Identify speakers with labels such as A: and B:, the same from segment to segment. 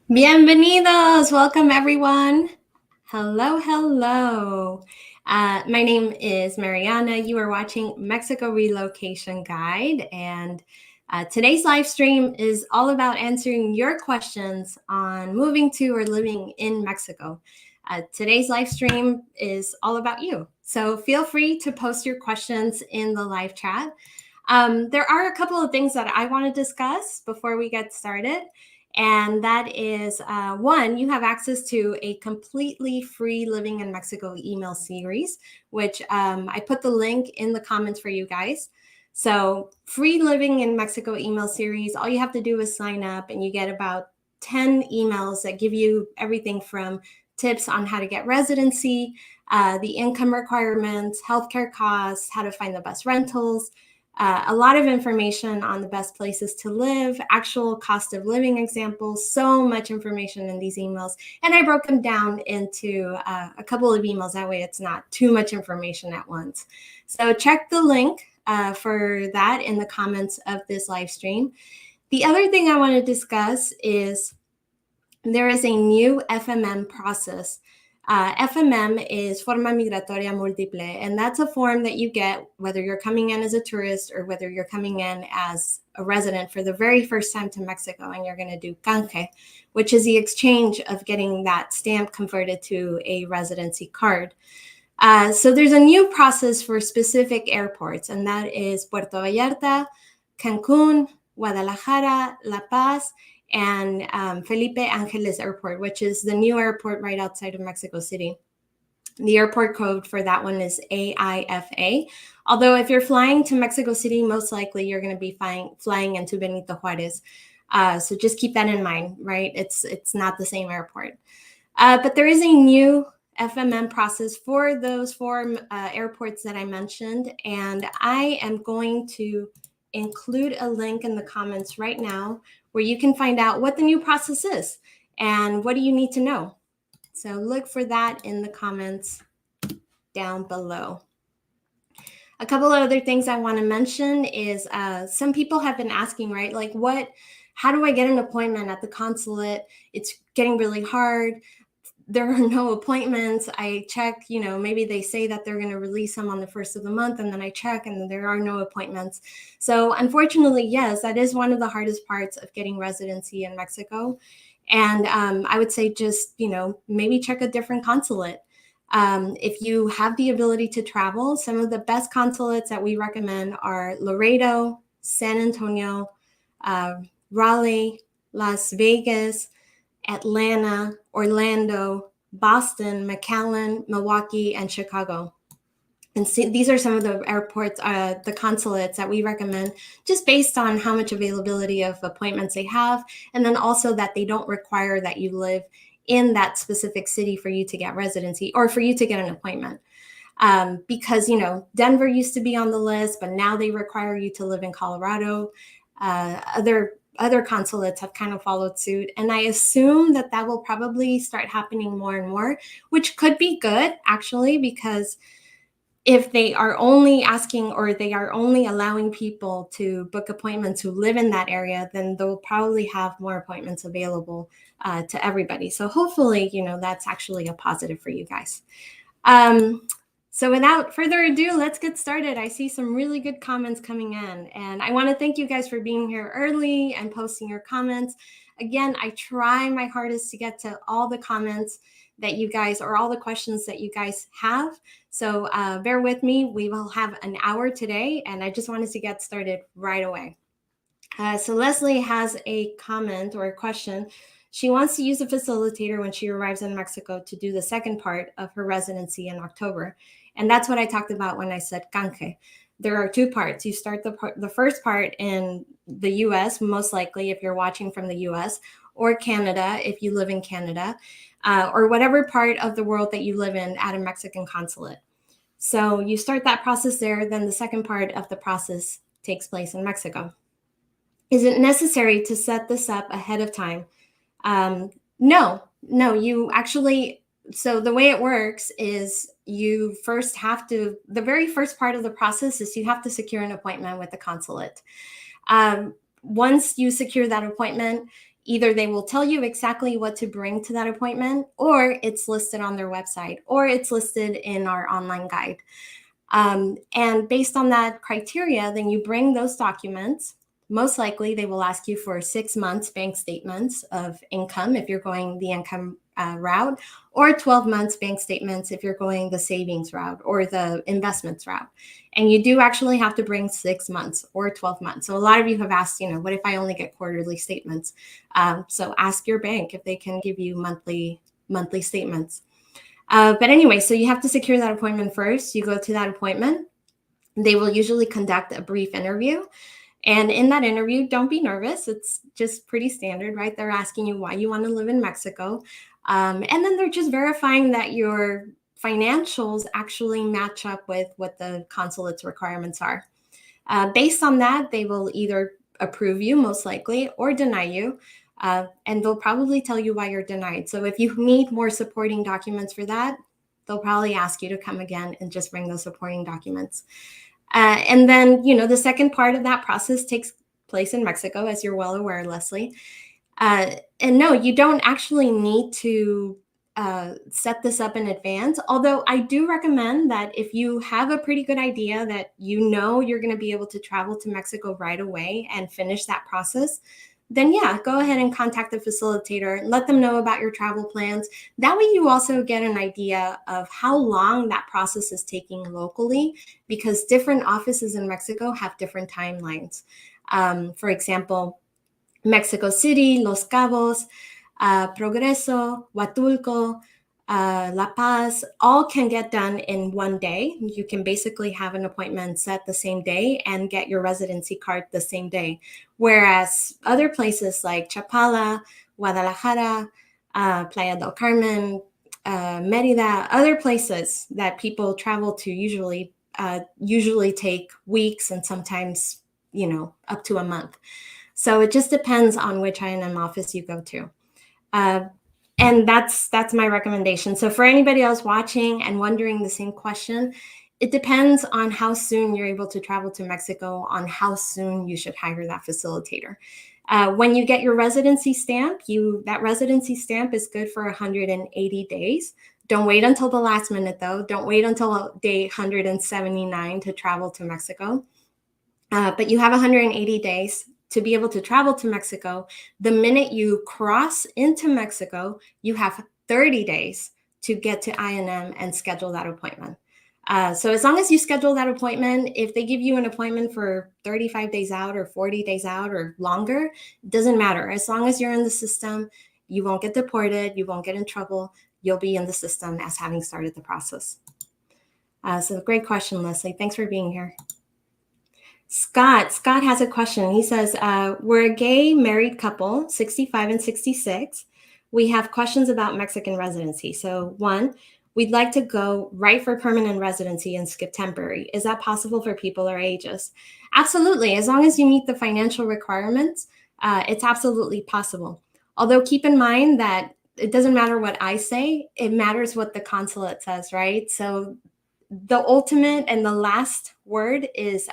A: Bienvenidos! Welcome, everyone. Hello, hello. My name is Mariana. You are watching Mexico Relocation Guide, and today's live stream is all about answering your questions on moving to or living in Mexico. Today's live stream is all about you, so feel free to post your questions in the live chat. There are a couple of things that I want to discuss before we get started. And that is one, you have access to a completely free Living in Mexico email series, which I put the link in the comments for you guys. So free Living in Mexico email series, all you have to do is sign up and you get about 10 emails that give you everything from tips on how to get residency, the income requirements, healthcare costs, how to find the best rentals, a lot of information on the best places to live, actual cost of living examples, so much information in these emails. And I broke them down into a couple of emails. That way it's not too much information at once. So check the link for that in the comments of this live stream. The other thing I want to discuss is there is a new FMM process. FMM is Forma Migratoria Múltiple, and that's a form that you get whether you're coming in as a tourist or whether you're coming in as a resident for the very first time to Mexico, and you're going to do canje, which is the exchange of getting that stamp converted to a residency card. So there's a new process for specific airports, and that is Puerto Vallarta, Cancun, Guadalajara, La Paz, and Felipe Angeles Airport, which is the new airport right outside of Mexico City. The airport code for that one is AIFA. Although if you're flying to Mexico City, most likely you're going to be flying into Benito Juarez. So just keep that in mind, right? It's not the same airport. But there is a new FMM process for those four airports that I mentioned, and I am going to include a link in the comments right now where you can find out what the new process is and what do you need to know. So look for that in the comments down below. A couple of other things I want to mention is some people have been asking, right? Like how do I get an appointment at the consulate? It's getting really hard. There are no appointments. I check, maybe they say that they're going to release them on the first of the month, and then I check and there are no appointments. So unfortunately, yes, that is one of the hardest parts of getting residency in Mexico. And I would say just, maybe check a different consulate. If you have the ability to travel, some of the best consulates that we recommend are Laredo, San Antonio, Raleigh, Las Vegas, Atlanta, Orlando, Boston, McAllen, Milwaukee, and Chicago. And these are some of the airports, the consulates that we recommend, just based on how much availability of appointments they have, and then also that they don't require that you live in that specific city for you to get residency or for you to get an appointment. Because, Denver used to be on the list, but now they require you to live in Colorado. Other consulates have kind of followed suit. And I assume that will probably start happening more and more, which could be good, actually, because if they are only asking or they are only allowing people to book appointments who live in that area, then they'll probably have more appointments available to everybody. So hopefully, that's actually a positive for you guys. So without further ado, let's get started. I see some really good comments coming in, and I want to thank you guys for being here early and posting your comments. Again, I try my hardest to get to all the comments that you guys, or all the questions that you guys have. So bear with me. We will have an hour today, and I just wanted to get started right away. So Leslie has a comment or a question. She wants to use a facilitator when she arrives in Mexico to do the second part of her residency in October. And that's what I talked about when I said canje. There are two parts. You start the first part in the US, most likely if you're watching from the US, or Canada if you live in Canada, or whatever part of the world that you live in at a Mexican consulate. So you start that process there, then the second part of the process takes place in Mexico. Is it necessary to set this up ahead of time? No, you actually, so the way it works is you first have to, the very first part of the process is you have to secure an appointment with the consulate. Once you secure that appointment, either they will tell you exactly what to bring to that appointment, or it's listed on their website, or it's listed in our online guide. And based on that criteria, then you bring those documents. Most likely, they will ask you for 6 months bank statements of income if you're going the income route, or 12 months bank statements if you're going the savings route or the investments route. And you do actually have to bring 6 months or 12 months. So a lot of you have asked, what if I only get quarterly statements? So ask your bank if they can give you monthly statements. But anyway, so you have to secure that appointment first. You go to that appointment. They will usually conduct a brief interview. And in that interview, don't be nervous. It's just pretty standard, right? They're asking you why you want to live in Mexico. And then they're just verifying that your financials actually match up with what the consulate's requirements are. Based on that, they will either approve you, most likely, or deny you. And they'll probably tell you why you're denied. So if you need more supporting documents for that, they'll probably ask you to come again and just bring those supporting documents. And then, the second part of that process takes place in Mexico, as you're well aware, Leslie. And no, you don't actually need to set this up in advance. Although I do recommend that if you have a pretty good idea that you're going to be able to travel to Mexico right away and finish that process, then yeah, go ahead and contact the facilitator, let them know about your travel plans. That way you also get an idea of how long that process is taking locally, because different offices in Mexico have different timelines. For example, Mexico City, Los Cabos, Progreso, Huatulco, La Paz, all can get done in one day. You can basically have an appointment set the same day and get your residency card the same day. Whereas other places like Chapala, Guadalajara, Playa del Carmen, Merida, other places that people travel to usually take weeks and sometimes, up to a month. So it just depends on which I&M office you go to. And that's my recommendation. So for anybody else watching and wondering the same question, it depends on how soon you're able to travel to Mexico, on how soon you should hire that facilitator. When you get your residency stamp, that residency stamp is good for 180 days. Don't wait until the last minute, though. Don't wait until day 179 to travel to Mexico. But you have 180 days to be able to travel to Mexico. The minute you cross into Mexico, you have 30 days to get to I&M and schedule that appointment. So as long as you schedule that appointment, if they give you an appointment for 35 days out or 40 days out or longer, it doesn't matter. As long as you're in the system, you won't get deported, you won't get in trouble, you'll be in the system as having started the process. So great question, Leslie. Thanks for being here. Scott has a question. He says, we're a gay married couple, 65 and 66. We have questions about Mexican residency. So 1, we'd like to go right for permanent residency and skip temporary. Is that possible for people our ages? Absolutely. As long as you meet the financial requirements, it's absolutely possible. Although keep in mind that it doesn't matter what I say, it matters what the consulate says, right? So the ultimate and the last word is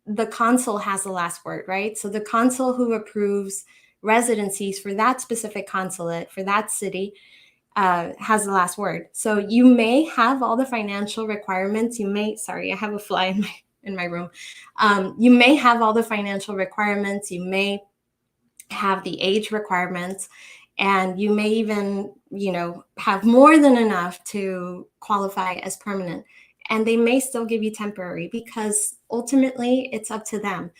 A: the consul has the last word, right? So the consul who approves residencies for that specific consulate, for that city, has the last word. So you may have all the financial requirements. Sorry, I have a fly in my room. You may have all the financial requirements. You may have the age requirements, and you may even, have more than enough to qualify as permanent. And they may still give you temporary, because ultimately it's up to them.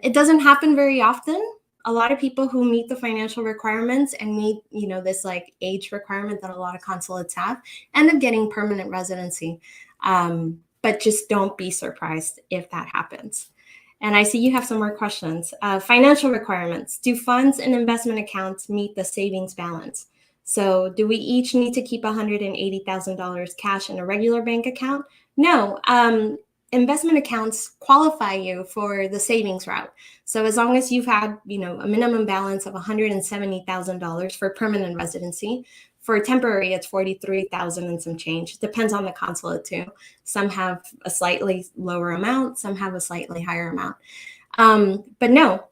A: It doesn't happen very often. A lot of people who meet the financial requirements and meet, this like age requirement that a lot of consulates have, end up getting permanent residency. But just don't be surprised if that happens. And I see you have some more questions. Financial requirements. Do funds and investment accounts meet the savings balance? So do we each need to keep $180,000 cash in a regular bank account? No. Investment accounts qualify you for the savings route. So as long as you've had, a minimum balance of $170,000 for permanent residency. For temporary, it's $43,000 and some change. It depends on the consulate too. Some have a slightly lower amount, some have a slightly higher amount. But no,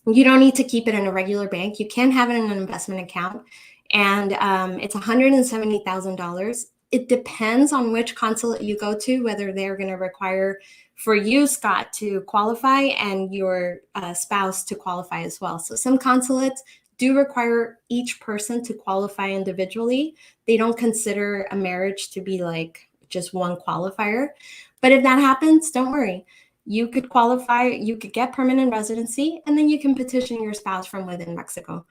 A: You don't need to keep it in a regular bank. You can have it in an investment account, and it's $170,000. It depends on which consulate you go to, whether they're going to require for you, Scott, to qualify and your spouse to qualify as well. So some consulates do require each person to qualify individually. They don't consider a marriage to be like just one qualifier. But if that happens, don't worry. You could qualify, you could get permanent residency, and then you can petition your spouse from within Mexico.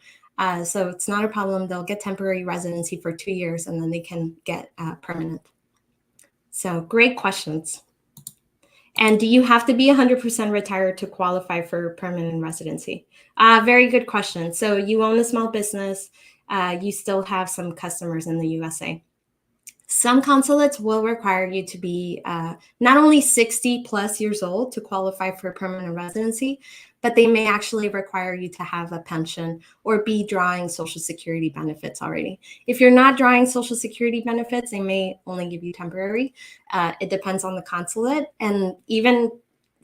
A: So it's not a problem. They'll get temporary residency for 2 years, and then they can get permanent. So great questions. And do you have to be 100% retired to qualify for permanent residency? Very good question. So you own a small business, you still have some customers in the USA. Some consulates will require you to be not only 60 plus years old to qualify for permanent residency, but they may actually require you to have a pension or be drawing Social Security benefits already. If you're not drawing Social Security benefits, they may only give you temporary. It depends on the consulate. And even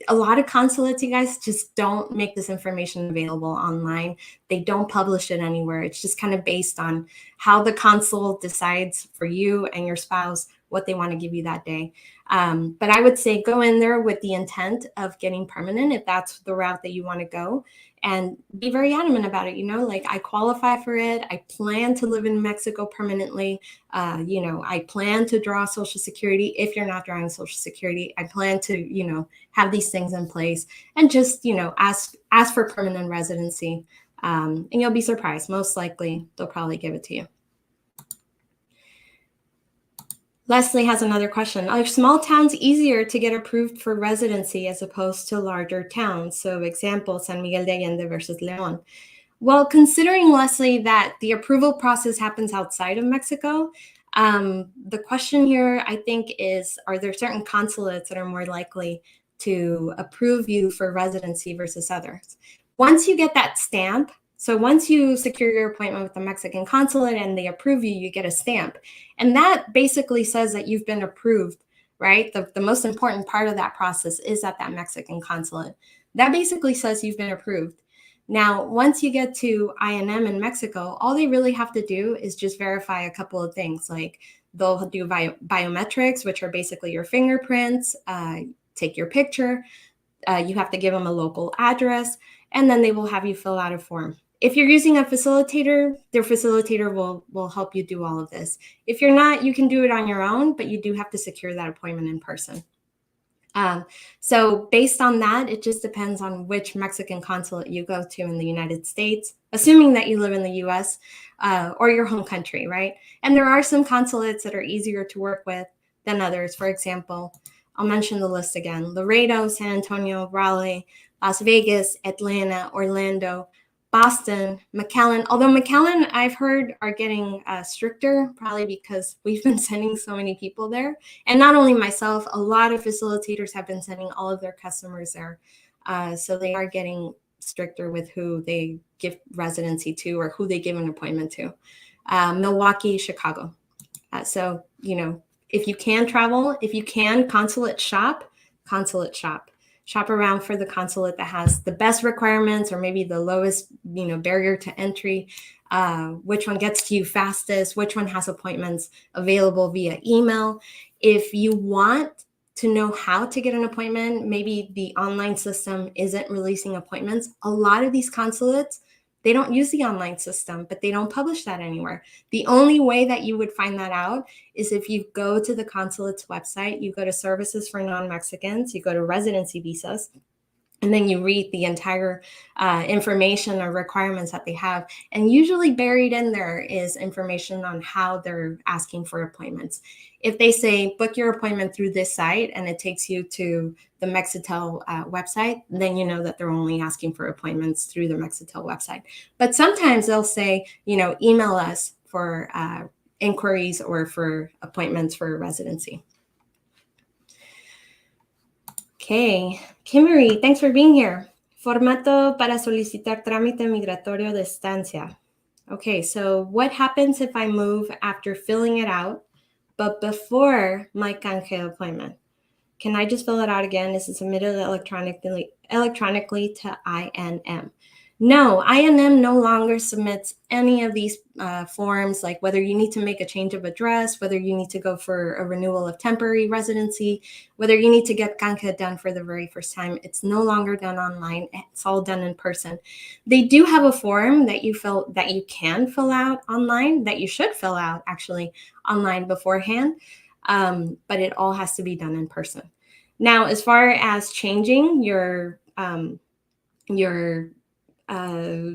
A: a lot of consulates, you guys, just don't make this information available online. They don't publish it anywhere. It's just kind of based on how the consul decides for you and your spouse what they want to give you that day. But I would say go in there with the intent of getting permanent if that's the route that you want to go, and be very adamant about it. Like, I qualify for it. I plan to live in Mexico permanently. I plan to draw Social Security. If you're not drawing Social Security, I plan to, have these things in place, and just, ask for permanent residency. And you'll be surprised. Most likely, they'll probably give it to you. Leslie has another question. Are small towns easier to get approved for residency as opposed to larger towns? So example, San Miguel de Allende versus León. Well, considering, Leslie, that the approval process happens outside of Mexico, the question here, I think, is, are there certain consulates that are more likely to approve you for residency versus others? Once you get that stamp, so once you secure your appointment with the Mexican consulate and they approve you, you get a stamp. And that basically says that you've been approved, right? The most important part of that process is at that Mexican consulate. That basically says you've been approved. Now, once you get to INM in Mexico, all they really have to do is just verify a couple of things. Like, they'll do biometrics, which are basically your fingerprints, take your picture. You have to give them a local address, and then they will have you fill out a form. If you're using a facilitator, their facilitator will help you do all of this. If you're not, you can do it on your own, but you do have to secure that appointment in person. So based on that, it just depends on which Mexican consulate you go to in the United States, assuming that you live in the US or your home country, right? And there are some consulates that are easier to work with than others. For example, I'll mention the list again: Laredo, San Antonio, Raleigh, Las Vegas, Atlanta, Orlando, Boston, McAllen. Although McAllen, I've heard, are getting stricter, probably because we've been sending so many people there. And not only myself, a lot of facilitators have been sending all of their customers there. So they are getting stricter with who they give residency to or who they give an appointment to. Milwaukee, Chicago. So, if you can travel, if you can consulate shop. Shop around for the consulate that has the best requirements, or maybe the lowest, barrier to entry. Which one gets to you fastest? Which one has appointments available via email? If you want to know how to get an appointment, maybe the online system isn't releasing appointments. A lot of these consulates, they don't use the online system, but they don't publish that anywhere. The only way that you would find that out is if you go to the consulate's website, you go to services for non-Mexicans, you go to residency visas, and then you read the entire information or requirements that they have. And usually buried in there is information on how they're asking for appointments. If they say, book your appointment through this site, and it takes you to the Mexitel website, then you know that they're only asking for appointments through the Mexitel website. But sometimes they'll say, email us for inquiries or for appointments for residency. Okay, Kimmery, thanks for being here. Formato para solicitar trámite migratorio de estancia. Okay, so what happens if I move after filling it out, but before my canje appointment? Can I just fill it out again? Is it submitted electronically to INM? No, INM no longer submits any of these forms, like whether you need to make a change of address, whether you need to go for a renewal of temporary residency, whether you need to get canca done for the very first time. It's no longer done online. It's all done in person. They do have a form that you can fill out online, that you should fill out actually online beforehand, but it all has to be done in person. Now, as far as changing your uh,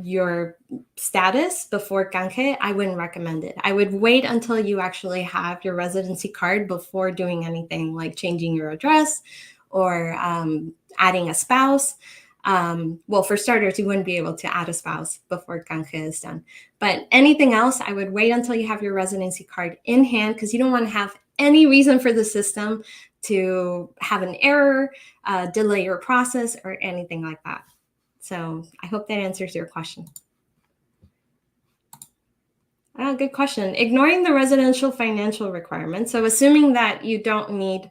A: your status before canje, I wouldn't recommend it. I would wait until you actually have your residency card before doing anything like changing your address or adding a spouse. Well, for starters, you wouldn't be able to add a spouse before canje is done. But anything else, I would wait until you have your residency card in hand, because you don't want to have any reason for the system to have an error, delay your process, or anything like that. So I hope that answers your question. Good question. Ignoring the residential financial requirements. So assuming that you don't need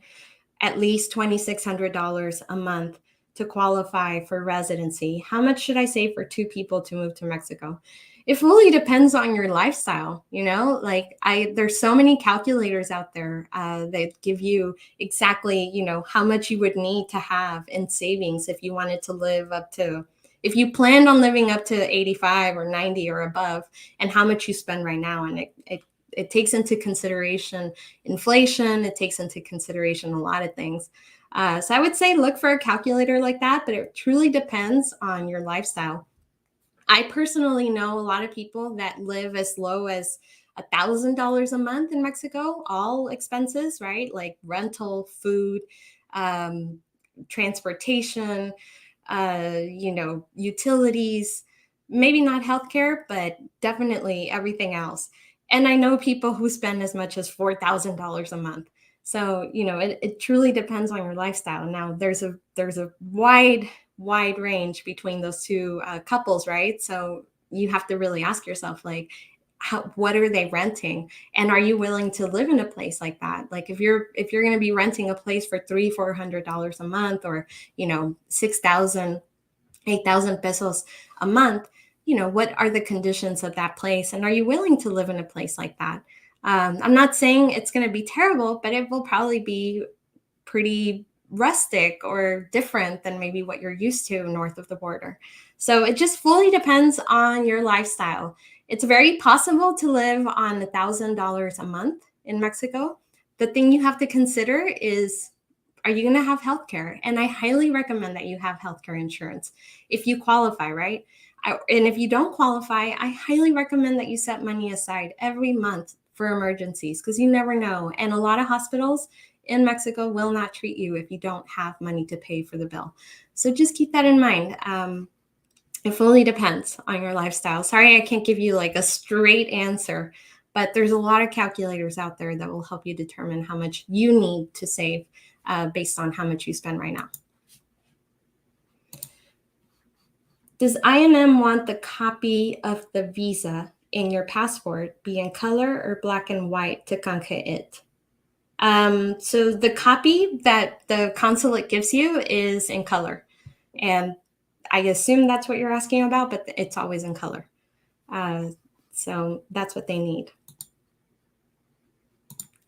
A: at least $2,600 a month to qualify for residency, how much should I save for two people to move to Mexico? It fully depends on your lifestyle. Like there's so many calculators out there that give you exactly, how much you would need to have in savings if you wanted to live up to, if you planned on living up to 85 or 90 or above, and how much you spend right now. And it takes into consideration inflation. It takes into consideration a lot of things. So I would say look for a calculator like that, but it truly depends on your lifestyle. I personally know a lot of people that live as low as $1,000 a month in Mexico, all expenses, right? Like rental, food, um, transportation, utilities, maybe not healthcare, but definitely everything else. And I know people who spend as much as $4,000 a month. So, it truly depends on your lifestyle. Now, there's a wide range between those two couples, right? So you have to really ask yourself, like, what are they renting, and are you willing to live in a place like that? Like if you're going to be renting a place for $300-400 a month, or 6,000 8,000 pesos a month, what are the conditions of that place, and are you willing to live in a place like that? I'm not saying it's going to be terrible, but it will probably be pretty rustic or different than maybe what you're used to north of the border. So it just fully depends on your lifestyle. It's very possible to live on $1,000 a month in Mexico. The thing you have to consider is, are you going to have healthcare? And I highly recommend that you have healthcare insurance if you qualify, right? And if you don't qualify, I highly recommend that you set money aside every month for emergencies, because you never know. And a lot of hospitals in Mexico will not treat you if you don't have money to pay for the bill. So just keep that in mind. It fully depends on your lifestyle. Sorry, I can't give you like a straight answer, but there's a lot of calculators out there that will help you determine how much you need to save based on how much you spend right now. Does INM want the copy of the visa in your passport be in color or black and white to canje it? So the copy that the consulate gives you is in color. And I assume that's what you're asking about, but it's always in color. So that's what they need.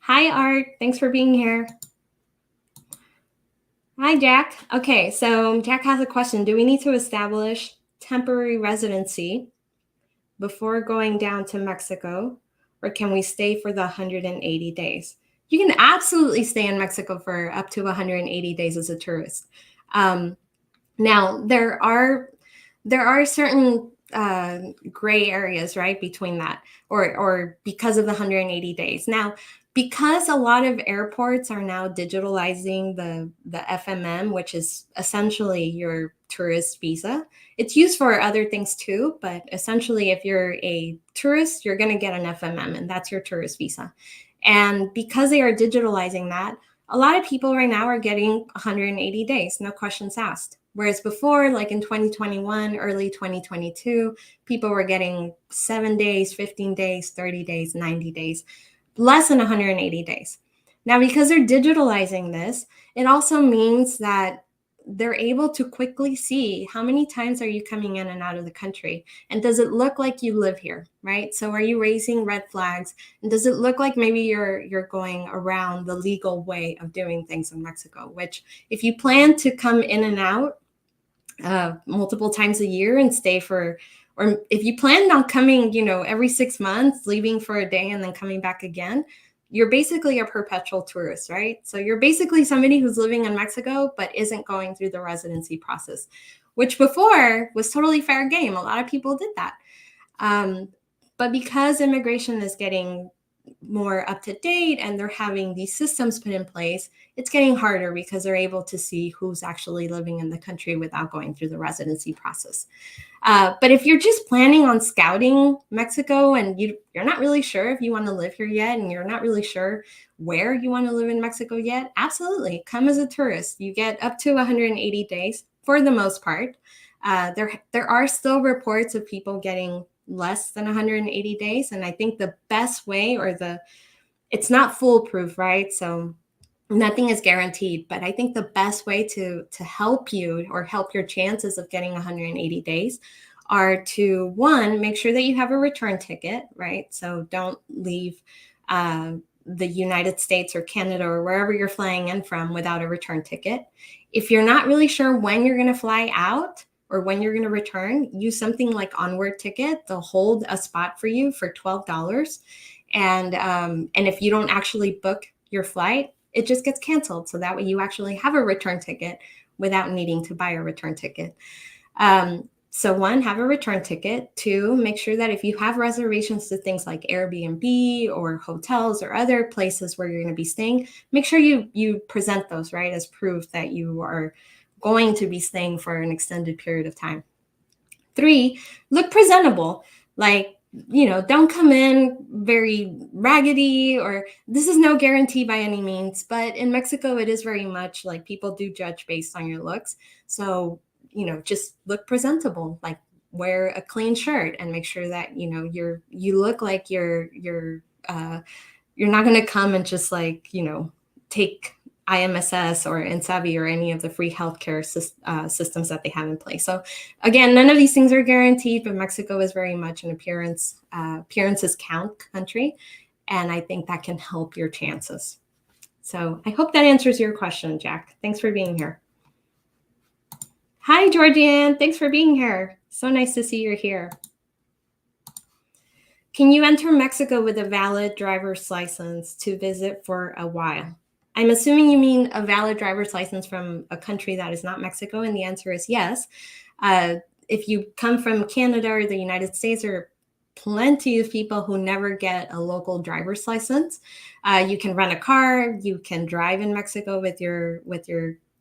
A: Hi, Art. Thanks for being here. Hi, Jack. Okay, so Jack has a question. Do we need to establish temporary residency before going down to Mexico, or can we stay for the 180 days? You can absolutely stay in Mexico for up to 180 days as a tourist. Now, there are certain gray areas, right, between that, or because of the 180 days. Now, because a lot of airports are now digitalizing the FMM, which is essentially your tourist visa. It's used for other things too, but essentially if you're a tourist, you're going to get an FMM, and that's your tourist visa. And because they are digitalizing that, a lot of people right now are getting 180 days, no questions asked. Whereas before, like in 2021, early 2022, people were getting 7 days, 15 days, 30 days, 90 days, less than 180 days. Now, because they're digitalizing this, it also means that they're able to quickly see how many times are you coming in and out of the country, and does it look like you live here, right? So are you raising red flags, and does it look like maybe you're going around the legal way of doing things in Mexico? Which, if you plan to come in and out multiple times a year and stay for, or if you planned on coming, every 6 months, leaving for a day and then coming back again, you're basically a perpetual tourist, right? So you're basically somebody who's living in Mexico but isn't going through the residency process, which before was totally fair game. A lot of people did that. But because immigration is getting more up to date and they're having these systems put in place, it's getting harder because they're able to see who's actually living in the country without going through the residency process. But if you're just planning on scouting Mexico and you're not really sure if you want to live here yet, and you're not really sure where you want to live in Mexico yet, absolutely, come as a tourist. You get up to 180 days for the most part. There are still reports of people getting less than 180 days. And I think the best way, it's not foolproof, right? So nothing is guaranteed, but I think the best way to help you or help your chances of getting 180 days are to, one, make sure that you have a return ticket, right? So don't leave the United States or Canada or wherever you're flying in from without a return ticket. If you're not really sure when you're going to fly out or when you're going to return, use something like Onward Ticket. They'll hold a spot for you for $12. And if you don't actually book your flight, it just gets canceled. So that way you actually have a return ticket without needing to buy a return ticket. So one, have a return ticket. Two, make sure that if you have reservations to things like Airbnb or hotels or other places where you're going to be staying, make sure you present those, right, as proof that you are going to be staying for an extended period of time. Three, look presentable. Like, don't come in very raggedy, or this is no guarantee by any means, but in Mexico, it is very much like people do judge based on your looks. So, just look presentable, like wear a clean shirt and make sure that, you look like you're not going to come and just like, take IMSS or Insabi or any of the free healthcare systems that they have in place. So again, none of these things are guaranteed, but Mexico is very much an appearances count country. And I think that can help your chances. So I hope that answers your question, Jack. Thanks for being here. Hi, Georgianne. Thanks for being here. So nice to see you're here. Can you enter Mexico with a valid driver's license to visit for a while? I'm assuming you mean a valid driver's license from a country that is not Mexico, and the answer is yes. If you come from Canada or the United States, there are plenty of people who never get a local driver's license. You can rent a car, you can drive in Mexico with your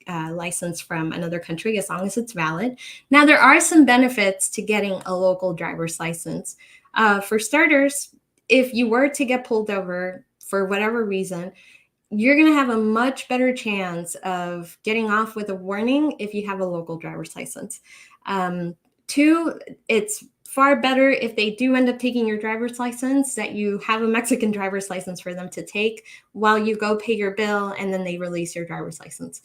A: license from another country as long as it's valid. Now, there are some benefits to getting a local driver's license. For starters, if you were to get pulled over for whatever reason, you're going to have a much better chance of getting off with a warning if you have a local driver's license. Two, it's far better if they do end up taking your driver's license that you have a Mexican driver's license for them to take while you go pay your bill and then they release your driver's license.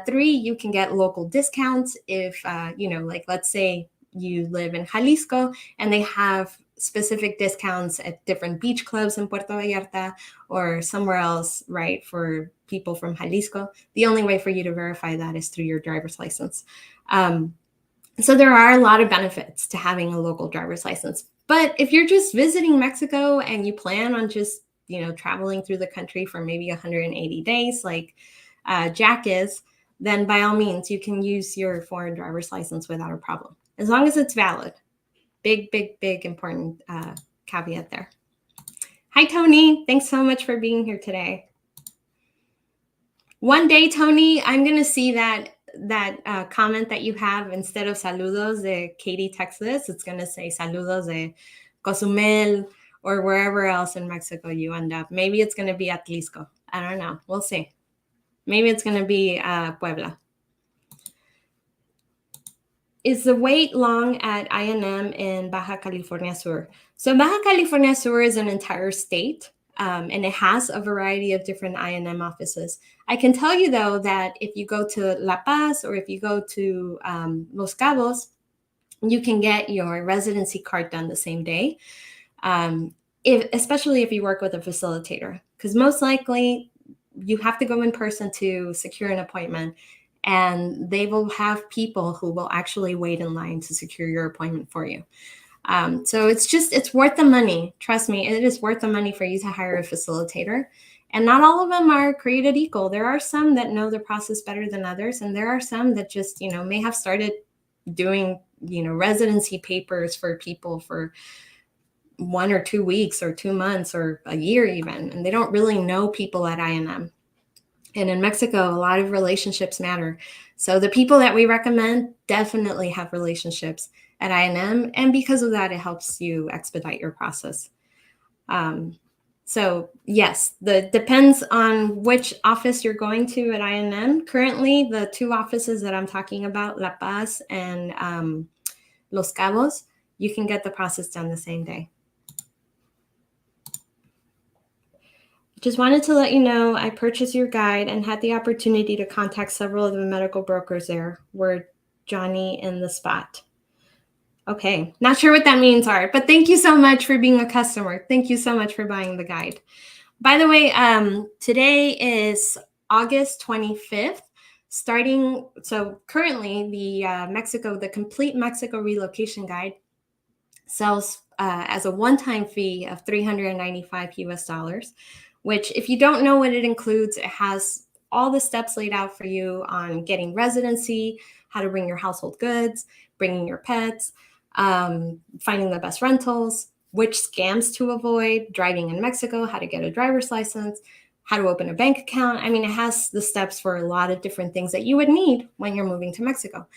A: Three, you can get local discounts if, like let's say you live in Jalisco and they have specific discounts at different beach clubs in Puerto Vallarta or somewhere else, right, for people from Jalisco. The only way for you to verify that is through your driver's license. So there are a lot of benefits to having a local driver's license. But if you're just visiting Mexico and you plan on just, traveling through the country for maybe 180 days, like Jack is, then by all means, you can use your foreign driver's license without a problem, as long as it's valid. Big, big, big important caveat there. Hi, Tony. Thanks so much for being here today. One day, Tony, I'm going to see that comment that you have. Instead of saludos de Katy, Texas, it's going to say saludos de Cozumel or wherever else in Mexico you end up. Maybe it's going to be Atlisco. I don't know. We'll see. Maybe it's going to be Puebla. Is the wait long at INM in Baja California Sur? So Baja California Sur is an entire state. and it has a variety of different I&M offices. I can tell you, though, that if you go to La Paz or if you go to Los Cabos, you can get your residency card done the same day, especially if you work with a facilitator, because most likely you have to go in person to secure an appointment, and they will have people who will actually wait in line to secure your appointment for you. So it's worth the money. Trust me, it is worth the money for you to hire a facilitator. And not all of them are created equal. There are some that know the process better than others. And there are some that just, may have started doing, residency papers for people for 1 or 2 weeks or 2 months or a year even. And they don't really know people at I&M. And in Mexico, a lot of relationships matter. So the people that we recommend definitely have relationships at I&M. And because of that, it helps you expedite your process. So yes, depends on which office you're going to at I&M. Currently, the 2 offices that I'm talking about, La Paz and Los Cabos, you can get the process done the same day. Just wanted to let you know I purchased your guide and had the opportunity to contact several of the medical brokers there. We're Johnny in the spot. Okay, not sure what that means, Art, but thank you so much for being a customer. Thank you so much for buying the guide. By the way, today is August 25th. So currently the Complete Mexico Relocation Guide sells as a one-time fee of $395 US, which if you don't know what it includes, it has all the steps laid out for you on getting residency, how to bring your household goods, bringing your pets, finding the best rentals, which scams to avoid, driving in Mexico, how to get a driver's license, how to open a bank account. I mean, it has the steps for a lot of different things that you would need when you're moving to Mexico.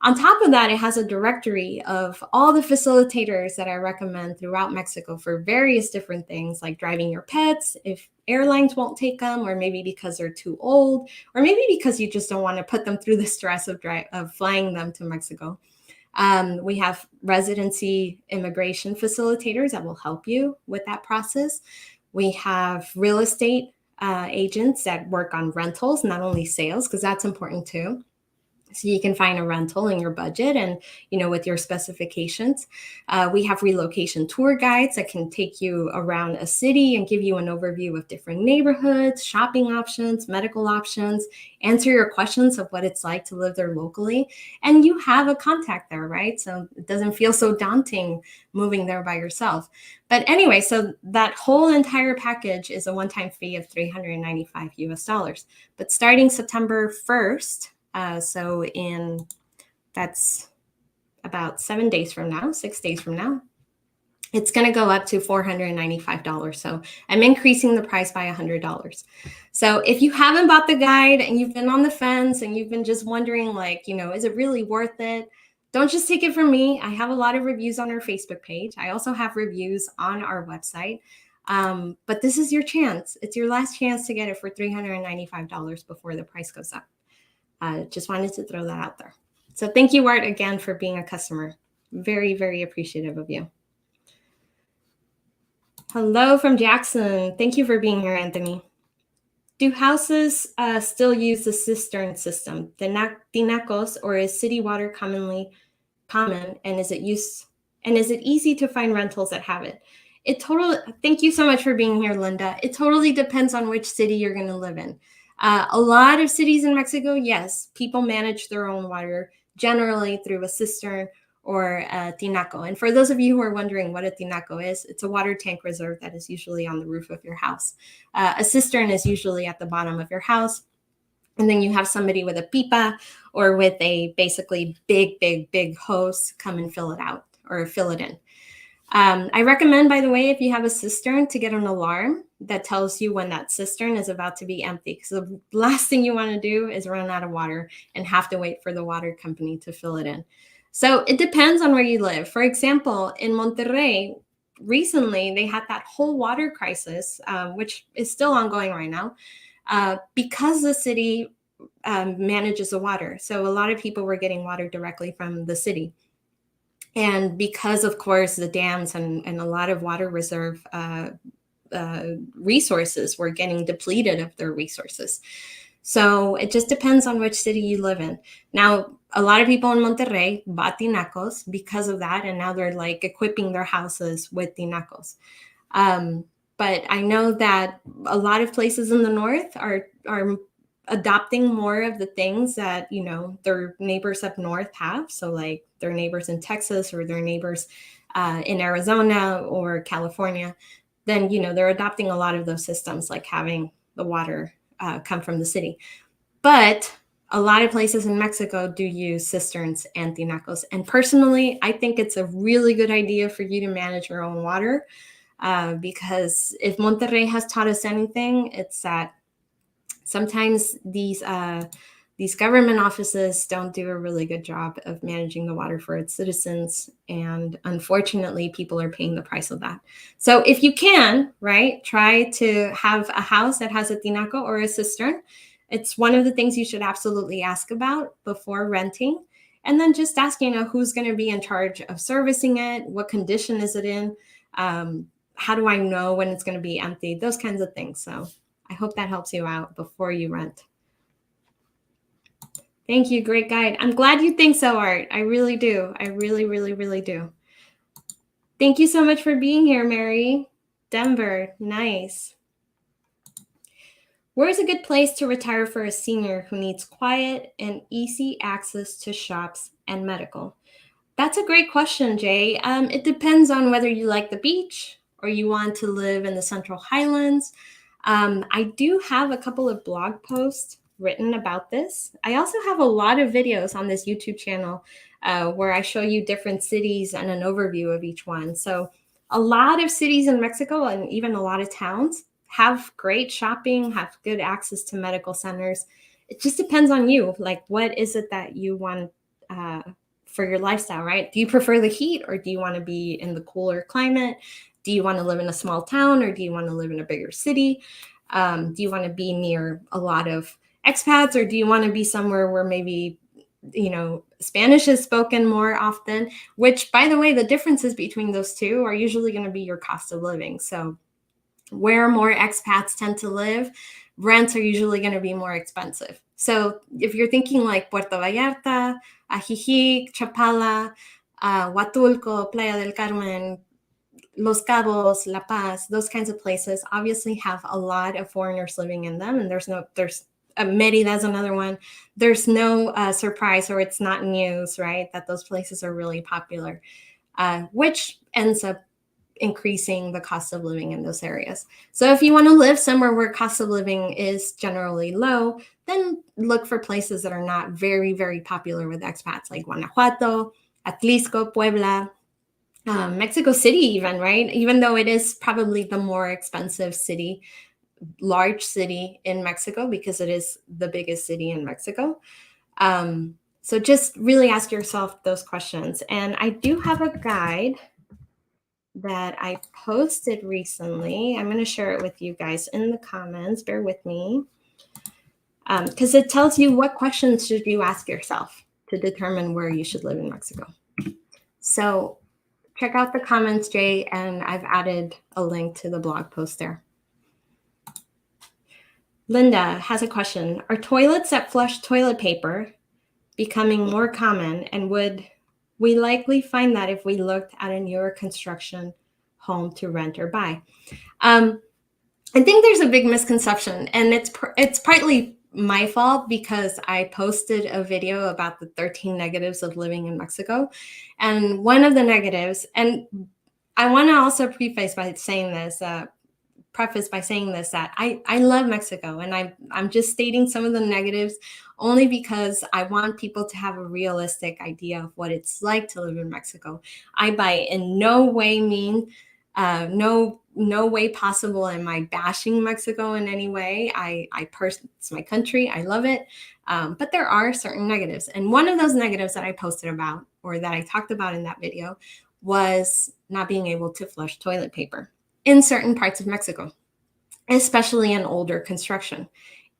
A: On top of that, it has a directory of all the facilitators that I recommend throughout Mexico for various different things, like driving your pets, if airlines won't take them, or maybe because they're too old, or maybe because you just don't want to put them through the stress of flying them to Mexico. We have residency immigration facilitators that will help you with that process. We have real estate agents that work on rentals, not only sales, because that's important too. So you can find a rental in your budget and, with your specifications. We have relocation tour guides that can take you around a city and give you an overview of different neighborhoods, shopping options, medical options, answer your questions of what it's like to live there locally. And you have a contact there, right? So it doesn't feel so daunting moving there by yourself. But anyway, so that whole entire package is a one-time fee of $395 US. But starting September 1st, that's about 7 days from now, 6 days from now, it's going to go up to $495. So I'm increasing the price by $100. So if you haven't bought the guide and you've been on the fence and you've been just wondering, is it really worth it? Don't just take it from me. I have a lot of reviews on our Facebook page. I also have reviews on our website. But this is your chance. It's your last chance to get it for $395 before the price goes up. Just wanted to throw that out there. So thank you, Art, again, for being a customer. Very, very appreciative of you. Hello from Jackson. Thank you for being here, Anthony. Do houses still use the cistern system, the tinacos, or is city water common? And is it easy to find rentals that have it? Thank you so much for being here, Linda. It totally depends on which city you're going to live in. A lot of cities in Mexico, yes, people manage their own water, generally through a cistern or a tinaco. And for those of you who are wondering what a tinaco is, it's a water tank reserve that is usually on the roof of your house. A cistern is usually at the bottom of your house. And then you have somebody with a pipa or with a basically big hose come and fill it out or fill it in. I recommend, by the way, if you have a cistern, to get an alarm that tells you when that cistern is about to be empty. Because the last thing you want to do is run out of water and have to wait for the water company to fill it in. So it depends on where you live. For example, in Monterrey, recently they had that whole water crisis, which is still ongoing right now, because the city manages the water. So a lot of people were getting water directly from the city. And because, of course, the dams and a lot of water reserve resources were getting depleted of their resources. So it just depends on which city you live in. Now, a lot of people in Monterrey bought tinacos because of that, and now they're like equipping their houses with tinacos. But I know that a lot of places in the north are adopting more of the things that, you know, their neighbors up north have. So like their neighbors in Texas or their neighbors in Arizona or California, then, you know, they're adopting a lot of those systems, like having the water come from the city. But a lot of places in Mexico do use cisterns and tinacos. And personally, I think it's a really good idea for you to manage your own water, because if Monterrey has taught us anything, it's that sometimes these government offices don't do a really good job of managing the water for its citizens. And unfortunately, people are paying the price of that. So if you can, right, try to have a house that has a tinaco or a cistern. It's one of the things you should absolutely ask about before renting. And then just ask, you know, who's going to be in charge of servicing it? What condition is it in? How do I know when it's going to be empty? Those kinds of things. So I hope that helps you out before you rent. Thank you. Great guide. I'm glad you think so, Art. I really do. I really, really, really do. Thank you so much for being here, Mary. Denver. Nice. Where is a good place to retire for a senior who needs quiet and easy access to shops and medical? That's a great question, Jay. It depends on whether you like the beach or you want to live in the Central Highlands. I do have a couple of blog posts written about this. I also have a lot of videos on this YouTube channel where I show you different cities and an overview of each one. So a lot of cities in Mexico and even a lot of towns have great shopping, have good access to medical centers. It just depends on you. Like, what is it that you want for your lifestyle, right? Do you prefer the heat, or do you want to be in the cooler climate? Do you want to live in a small town, or do you want to live in a bigger city? Do you want to be near a lot of expats, or do you want to be somewhere where maybe, you know, Spanish is spoken more often? Which, by the way, the differences between those two are usually going to be your cost of living. So where more expats tend to live, rents are usually going to be more expensive. So if you're thinking like Puerto Vallarta, Ajijic, Chapala, Huatulco, Playa del Carmen, Los Cabos, La Paz, those kinds of places obviously have a lot of foreigners living in them. And there's Mérida is another one. There's no surprise, or it's not news, right, that those places are really popular, which ends up increasing the cost of living in those areas. So if you want to live somewhere where cost of living is generally low, then look for places that are not very, very popular with expats, like Guanajuato, Atlisco, Puebla, Mexico City even, right? Even though it is probably the more expensive city, large city in Mexico, because it is the biggest city in Mexico. So just really ask yourself those questions. And I do have a guide that I posted recently. I'm going to share it with you guys in the comments. Bear with me. Because it tells you what questions should you ask yourself to determine where you should live in Mexico. So check out the comments, Jay, and I've added a link to the blog post there. Linda has a question. Are toilets that flush toilet paper becoming more common, and would we likely find that if we looked at a newer construction home to rent or buy? I think there's a big misconception, and it's partly my fault because I posted a video about the 13 negatives of living in Mexico. And one of the negatives, and I want to also preface by saying this, that I love Mexico, and I'm just stating some of the negatives only because I want people to have a realistic idea of what it's like to live in Mexico. I by in no way mean, no way possible am I bashing Mexico in any way. It's my country. I love it. But there are certain negatives. And one of those negatives that I posted about, or that I talked about in that video, was not being able to flush toilet paper in certain parts of Mexico, especially in older construction.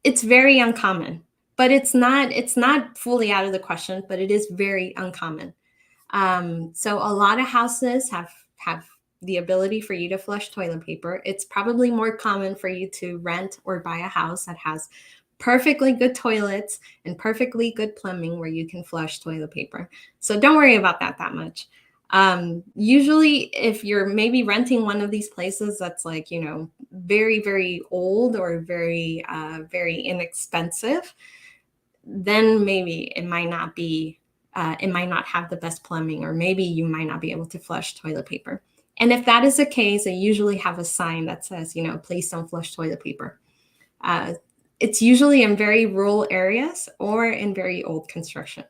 A: It's very uncommon, but it's not fully out of the question, but it is very uncommon. So a lot of houses have the ability for you to flush toilet paper. It's probably more common for you to rent or buy a house that has perfectly good toilets and perfectly good plumbing where you can flush toilet paper. So don't worry about that much. Usually if you're maybe renting one of these places that's like, very, very old or very, very inexpensive, then maybe it might not have the best plumbing, or maybe you might not be able to flush toilet paper. And if that is the case, they usually have a sign that says, please don't flush toilet paper. It's usually in very rural areas or in very old construction.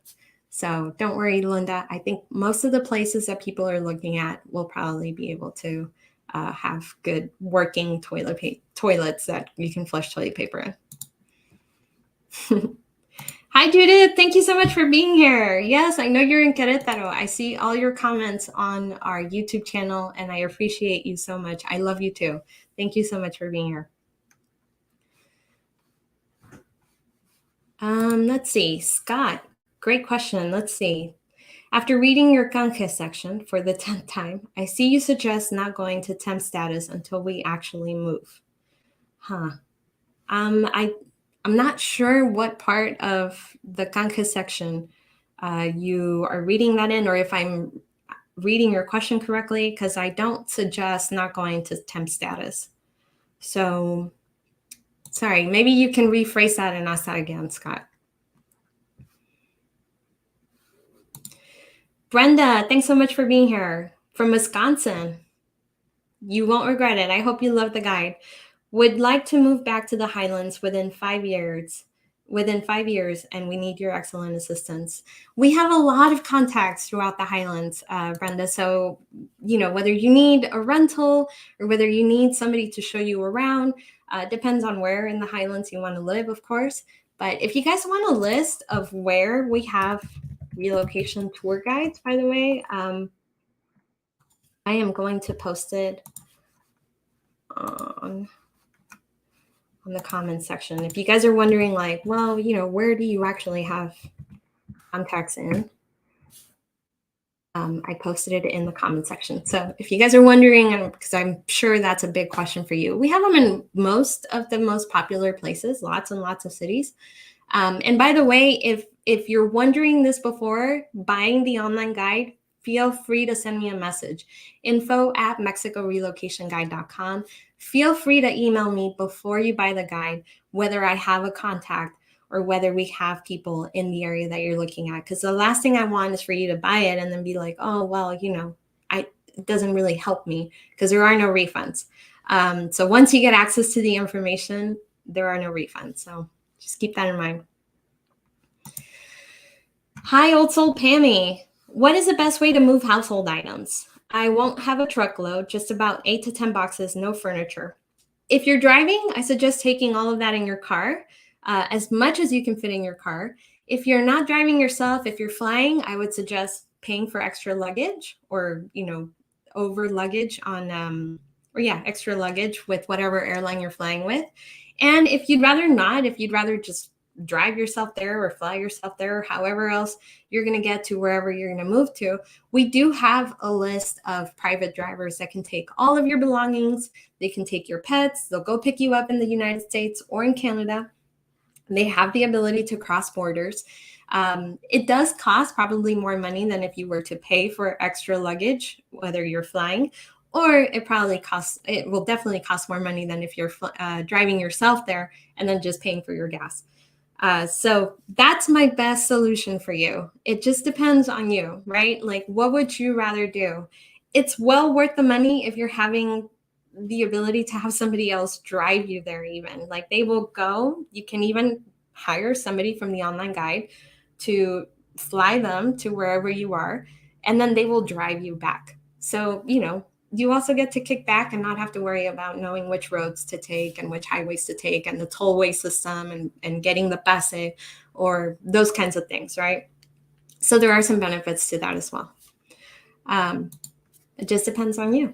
A: So don't worry, Linda. I think most of the places that people are looking at will probably be able to have good working toilets that you can flush toilet paper in. Hi, Judith. Thank you so much for being here. Yes, I know you're in Querétaro. I see all your comments on our YouTube channel, and I appreciate you so much. I love you too. Thank you so much for being here. Let's see. Scott, great question. Let's see. After reading your canje section for the 10th time, I see you suggest not going to temp status until we actually move. I'm not sure what part of the canje section you are reading that in, or if I'm reading your question correctly, because I don't suggest not going to temp status. So sorry, maybe you can rephrase that and ask that again, Scott. Brenda, thanks so much for being here from Wisconsin. You won't regret it. I hope you love the guide. Would like to move back to the Highlands within 5 years. And we need your excellent assistance. We have a lot of contacts throughout the Highlands, Brenda. So, whether you need a rental or whether you need somebody to show you around, depends on where in the Highlands you want to live, of course. But if you guys want a list of where we have relocation tour guides, by the way, I am going to post it on the comments section. If you guys are wondering, like, well, where do you actually have contacts in? I posted it in the comment section. So if you guys are wondering, because I'm sure that's a big question for you, we have them in most of the most popular places, lots and lots of cities. And by the way, if you're wondering this before buying the online guide, feel free to send me a message, info@mexicorelocationguide.com. Feel free to email me before you buy the guide, whether I have a contact or whether we have people in the area that you're looking at. Because the last thing I want is for you to buy it and then be like, oh, well, it doesn't really help me, because there are no refunds. So once you get access to the information, there are no refunds. So just keep that in mind. Hi, Old Soul Pammy. What is the best way to move household items? I won't have a truckload, just about 8 to 10 boxes, no furniture. If you're driving, I suggest taking all of that in your car, as much as you can fit in your car. If you're not driving yourself, if you're flying, I would suggest paying for extra luggage, or, over luggage on, extra luggage with whatever airline you're flying with. And if you'd rather not, if you'd rather just drive yourself there or fly yourself there, or however else you're going to get to wherever you're going to move to, we do have a list of private drivers that can take all of your belongings. They can take your pets. They'll go pick you up in the United States or in Canada. They have the ability to cross borders. It does cost probably more money than if you were to pay for extra luggage, whether you're flying, or it will definitely cost more money than if you're driving yourself there and then just paying for your gas. So that's my best solution for you. It just depends on you, right? Like, what would you rather do? It's well worth the money if you're having the ability to have somebody else drive you there. Even like, they will go, you can even hire somebody from the online guide to fly them to wherever you are, and then they will drive you back. So, you also get to kick back and not have to worry about knowing which roads to take and which highways to take and the tollway system and getting the bus or those kinds of things, right? So there are some benefits to that as well. It just depends on you.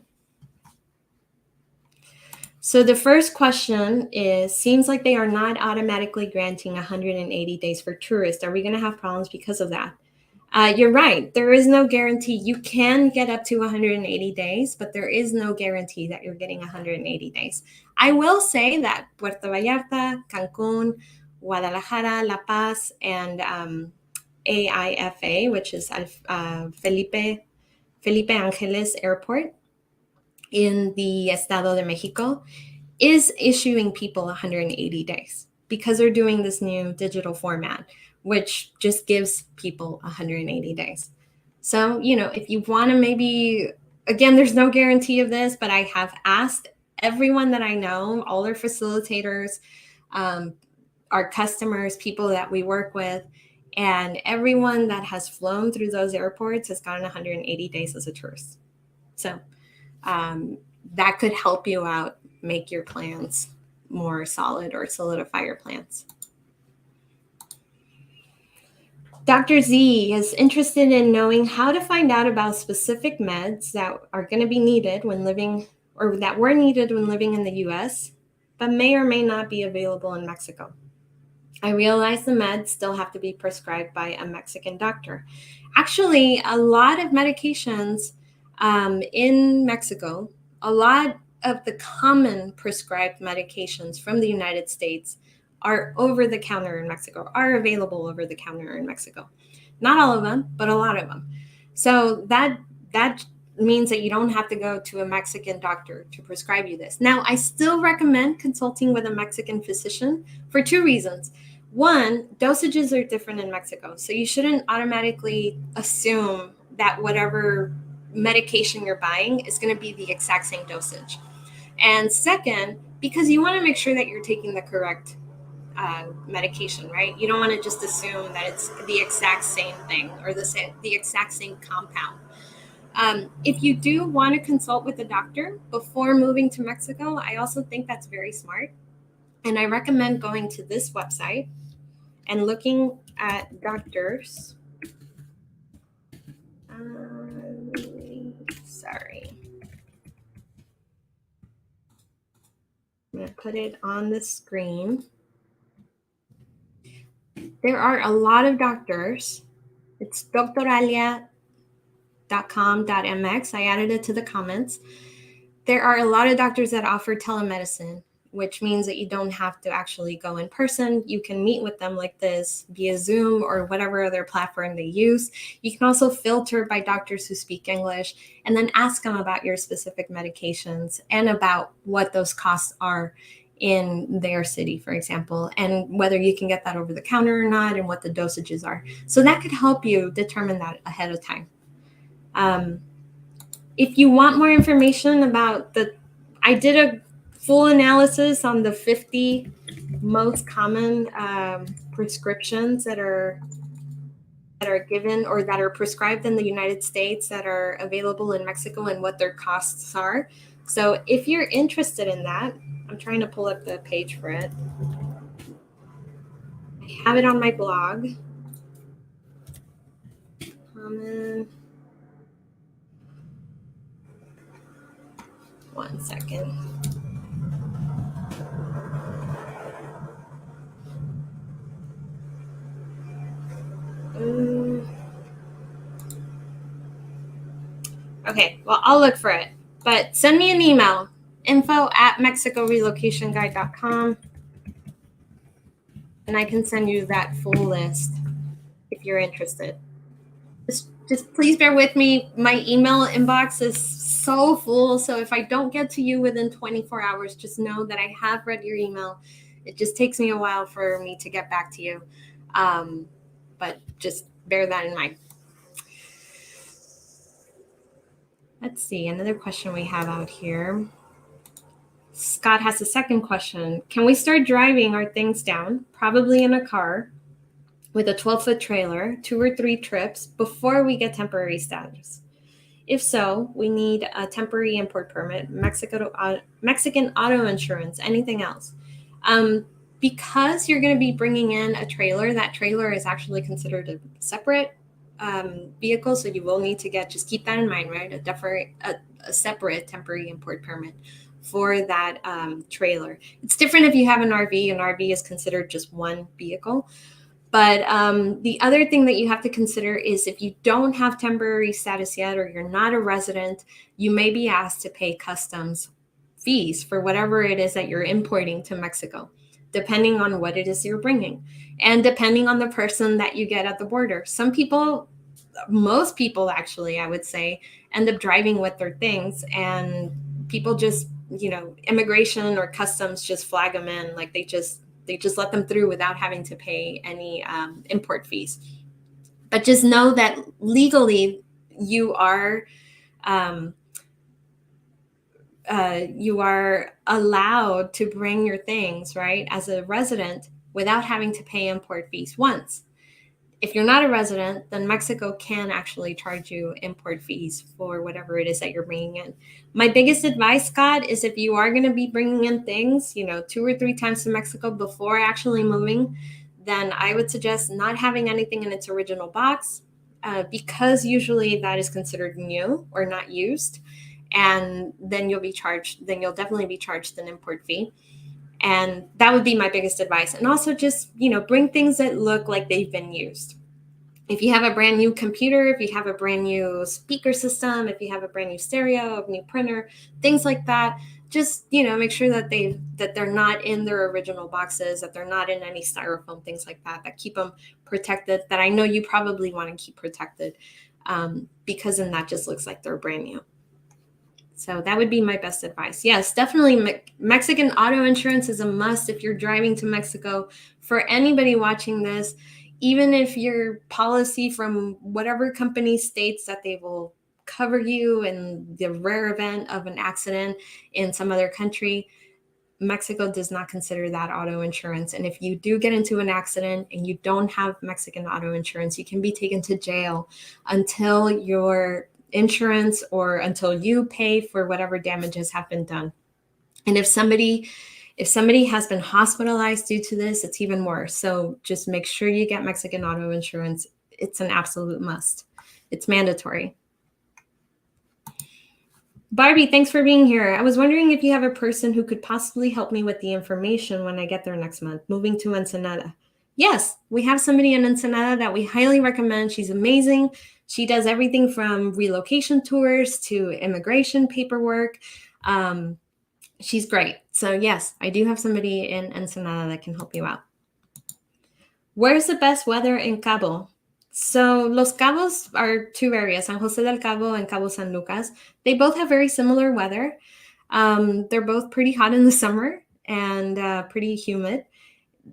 A: So the first question is, seems like they are not automatically granting 180 days for tourists. Are we going to have problems because of that? You're right. There is no guarantee. You can get up to 180 days, but there is no guarantee that you're getting 180 days. I will say that Puerto Vallarta, Cancun, Guadalajara, La Paz, and AIFA, which is Felipe Angeles Airport in the Estado de Mexico, is issuing people 180 days because they're doing this new digital format, which just gives people 180 days. So, if you want to maybe, again, there's no guarantee of this, but I have asked everyone that I know, all our facilitators, our customers, people that we work with, and everyone that has flown through those airports has gotten 180 days as a tourist. So that could help you out, make your plans more solid or solidify your plans. Dr. Z is interested in knowing how to find out about specific meds that are going to be needed when living, or that were needed when living in the US, but may or may not be available in Mexico. I realize the meds still have to be prescribed by a Mexican doctor. Actually, a lot of medications in Mexico, a lot of the common prescribed medications from the United States are over the counter in Mexico, are available over the counter in Mexico. Not all of them, but a lot of them. So that means that you don't have to go to a Mexican doctor to prescribe you this. Now, I still recommend consulting with a Mexican physician for two reasons. One, dosages are different in Mexico, so you shouldn't automatically assume that whatever medication you're buying is going to be the exact same dosage. And second, because you want to make sure that you're taking the correct medication, right? You don't want to just assume that it's the exact same thing or the exact same compound. If you do want to consult with a doctor before moving to Mexico, I also think that's very smart. And I recommend going to this website and looking at doctors. Sorry. I'm going to put it on the screen. There are a lot of doctors. It's doctoralia.com.mx. I added it to the comments. There are a lot of doctors that offer telemedicine, which means that you don't have to actually go in person. You can meet with them like this via Zoom or whatever other platform they use. You can also filter by doctors who speak English and then ask them about your specific medications and about what those costs are in their city, for example, and whether you can get that over the counter or not and what the dosages are. So that could help you determine that ahead of time. If you want more information about I did a full analysis on the 50 most common prescriptions that are given or that are prescribed in the United States that are available in Mexico and what their costs are. So if you're interested in that, I'm trying to pull up the page for it. I have it on my blog. One second. Okay, well, I'll look for it. But send me an email, info@mexicorelocationguide.com, and I can send you that full list if you're interested. Just please bear with me. My email inbox is so full, so if I don't get to you within 24 hours, just know that I have read your email. It just takes me a while for me to get back to you, but just bear that in mind. Let's see, another question we have out here. Scott has a second question. Can we start driving our things down, probably in a car, with a 12-foot trailer, 2 or 3 trips before we get temporary status? If so, we need a temporary import permit, Mexican auto insurance, anything else. Because you're going to be bringing in a trailer, that trailer is actually considered a separate vehicle, so you will need to just keep that in mind, right? A separate temporary import permit for that trailer. It's different if you have an RV. An RV is considered just one vehicle. But the other thing that you have to consider is if you don't have temporary status yet, or you're not a resident, you may be asked to pay customs fees for whatever it is that you're importing to Mexico, depending on what it is you're bringing, and depending on the person that you get at the border. Some people, most people actually, I would say, end up driving with their things, and people just, immigration or customs just flag them in, like they just let them through without having to pay any import fees. But just know that legally you are allowed to bring your things, right, as a resident without having to pay import fees once. If you're not a resident, then Mexico can actually charge you import fees for whatever it is that you're bringing in. My biggest advice, Scott, is if you are going to be bringing in things, 2 or 3 times to Mexico before actually moving, then I would suggest not having anything in its original box, because usually that is considered new or not used. And then you'll definitely be charged an import fee. And that would be my biggest advice. And also just, bring things that look like they've been used. If you have a brand new computer, if you have a brand new speaker system, if you have a brand new stereo, a new printer, things like that, just, make sure that they're not in their original boxes, that they're not in any styrofoam, things like that keep them protected, that I know you probably want to keep protected, because then that just looks like they're brand new. So that would be my best advice. Yes, definitely Mexican auto insurance is a must if you're driving to Mexico. For anybody watching this, even if your policy from whatever company states that they will cover you in the rare event of an accident in some other country, Mexico does not consider that auto insurance. And if you do get into an accident and you don't have Mexican auto insurance, you can be taken to jail until your insurance or until you pay for whatever damages have been done. And if somebody has been hospitalized due to this, it's even worse. So just make sure you get Mexican auto insurance. It's an absolute must. It's mandatory. Barbie, thanks for being here. I was wondering if you have a person who could possibly help me with the information when I get there next month, moving to Ensenada. Yes, we have somebody in Ensenada that we highly recommend. She's amazing. She does everything from relocation tours to immigration paperwork. She's great. So yes, I do have somebody in Ensenada that can help you out. Where's the best weather in Cabo? So Los Cabos are 2 areas, San Jose del Cabo and Cabo San Lucas. They both have very similar weather. They're both pretty hot in the summer and pretty humid.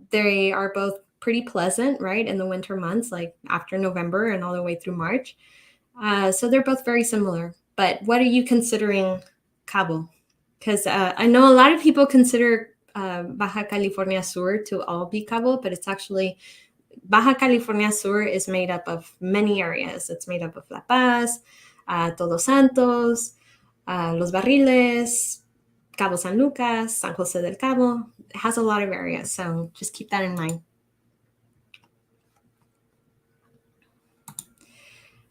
A: They are both pretty pleasant, right, in the winter months, like after November and all the way through March. So they're both very similar. But what are you considering Cabo? Because I know a lot of people consider Baja California Sur to all be Cabo, but it's actually Baja California Sur is made up of many areas. It's made up of La Paz, Todos Santos, Los Barriles, Cabo San Lucas, San Jose del Cabo. It has a lot of areas, so just keep that in mind.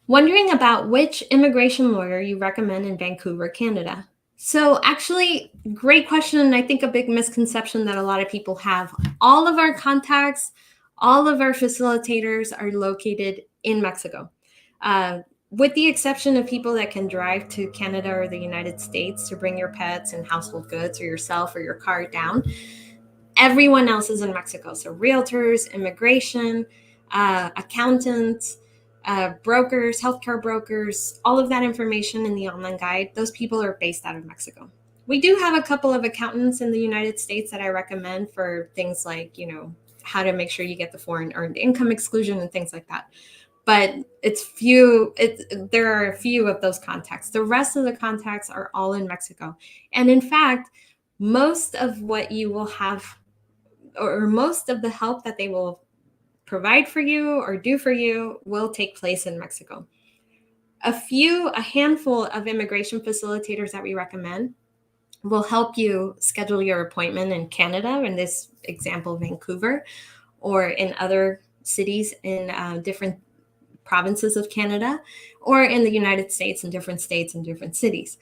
A: Wondering about which immigration lawyer you recommend in Vancouver, Canada. So actually, great question. And I think a big misconception that a lot of people have. All of our contacts, all of our facilitators are located in Mexico, with the exception of people that can drive to Canada or the United States to bring your pets and household goods or yourself or your car down. Everyone else is in Mexico. So realtors, immigration, accountants, brokers, healthcare brokers, all of that information in the online guide, those people are based out of Mexico. We do have a couple of accountants in the United States that I recommend for things like, how to make sure you get the foreign earned income exclusion and things like that. But there are a few of those contacts. The rest of the contacts are all in Mexico. And in fact, most of what you will have, or most of the help that they will provide for you or do for you, will take place in Mexico. A handful of immigration facilitators that we recommend will help you schedule your appointment in Canada, in this example, Vancouver, or in other cities in different provinces of Canada, or in the United States in different states and different cities.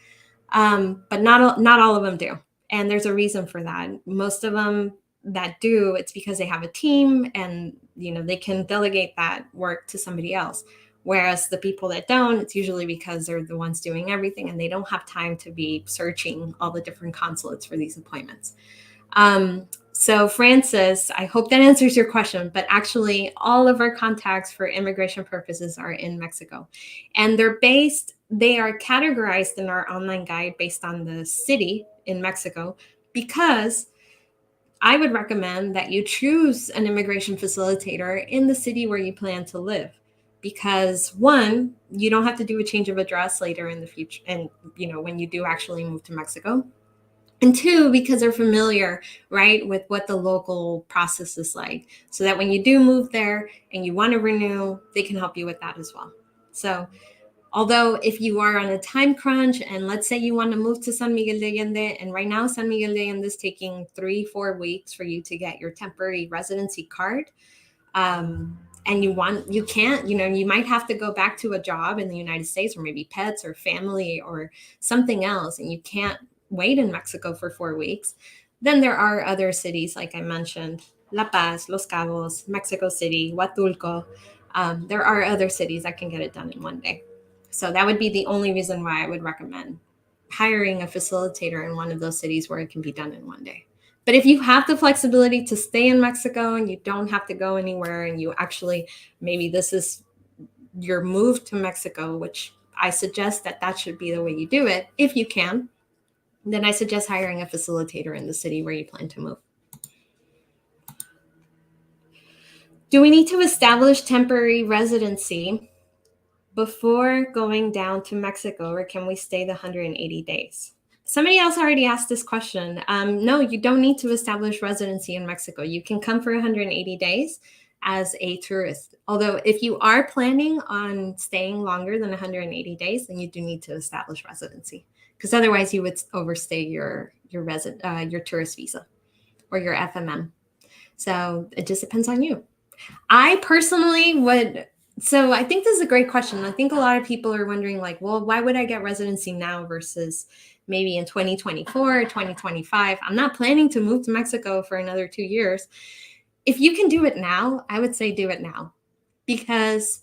A: But not all of them do. And there's a reason for that. Most of them that do, it's because they have a team and they can delegate that work to somebody else. Whereas the people that don't, it's usually because they're the ones doing everything and they don't have time to be searching all the different consulates for these appointments. So Francis, I hope that answers your question, but actually all of our contacts for immigration purposes are in Mexico. And they are categorized in our online guide based on the city in Mexico, because I would recommend that you choose an immigration facilitator in the city where you plan to live. Because one, you don't have to do a change of address later in the future, and when you do actually move to Mexico. And two, because they're familiar, right, with what the local process is like, so that when you do move there and you want to renew, they can help you with that as well. So although if you are on a time crunch and let's say you want to move to San Miguel de Allende, and right now San Miguel de Allende is taking 3-4 weeks for you to get your temporary residency card, and you can't, you might have to go back to a job in the United States, or maybe pets or family or something else, and you can't wait in Mexico for 4 weeks, then there are other cities, like I mentioned, La Paz, Los Cabos, Mexico City, Huatulco. There are other cities that can get it done in one day. So that would be the only reason why I would recommend hiring a facilitator in one of those cities where it can be done in one day. But if you have the flexibility to stay in Mexico and you don't have to go anywhere, and you actually, maybe this is your move to Mexico, which I suggest that should be the way you do it, if you can, then I suggest hiring a facilitator in the city where you plan to move. Do we need to establish temporary residency before going down to Mexico, or can we stay the 180 days? Somebody else already asked this question. No, you don't need to establish residency in Mexico. You can come for 180 days as a tourist. Although if you are planning on staying longer than 180 days, then you do need to establish residency, because otherwise you would overstay your tourist visa or your FMM. So it just depends on you. I personally would. So I think this is a great question. I think a lot of people are wondering, like, well, why would I get residency now versus maybe in 2024 or 2025? I'm not planning to move to Mexico for another 2 years. If you can do it now, I would say do it now, because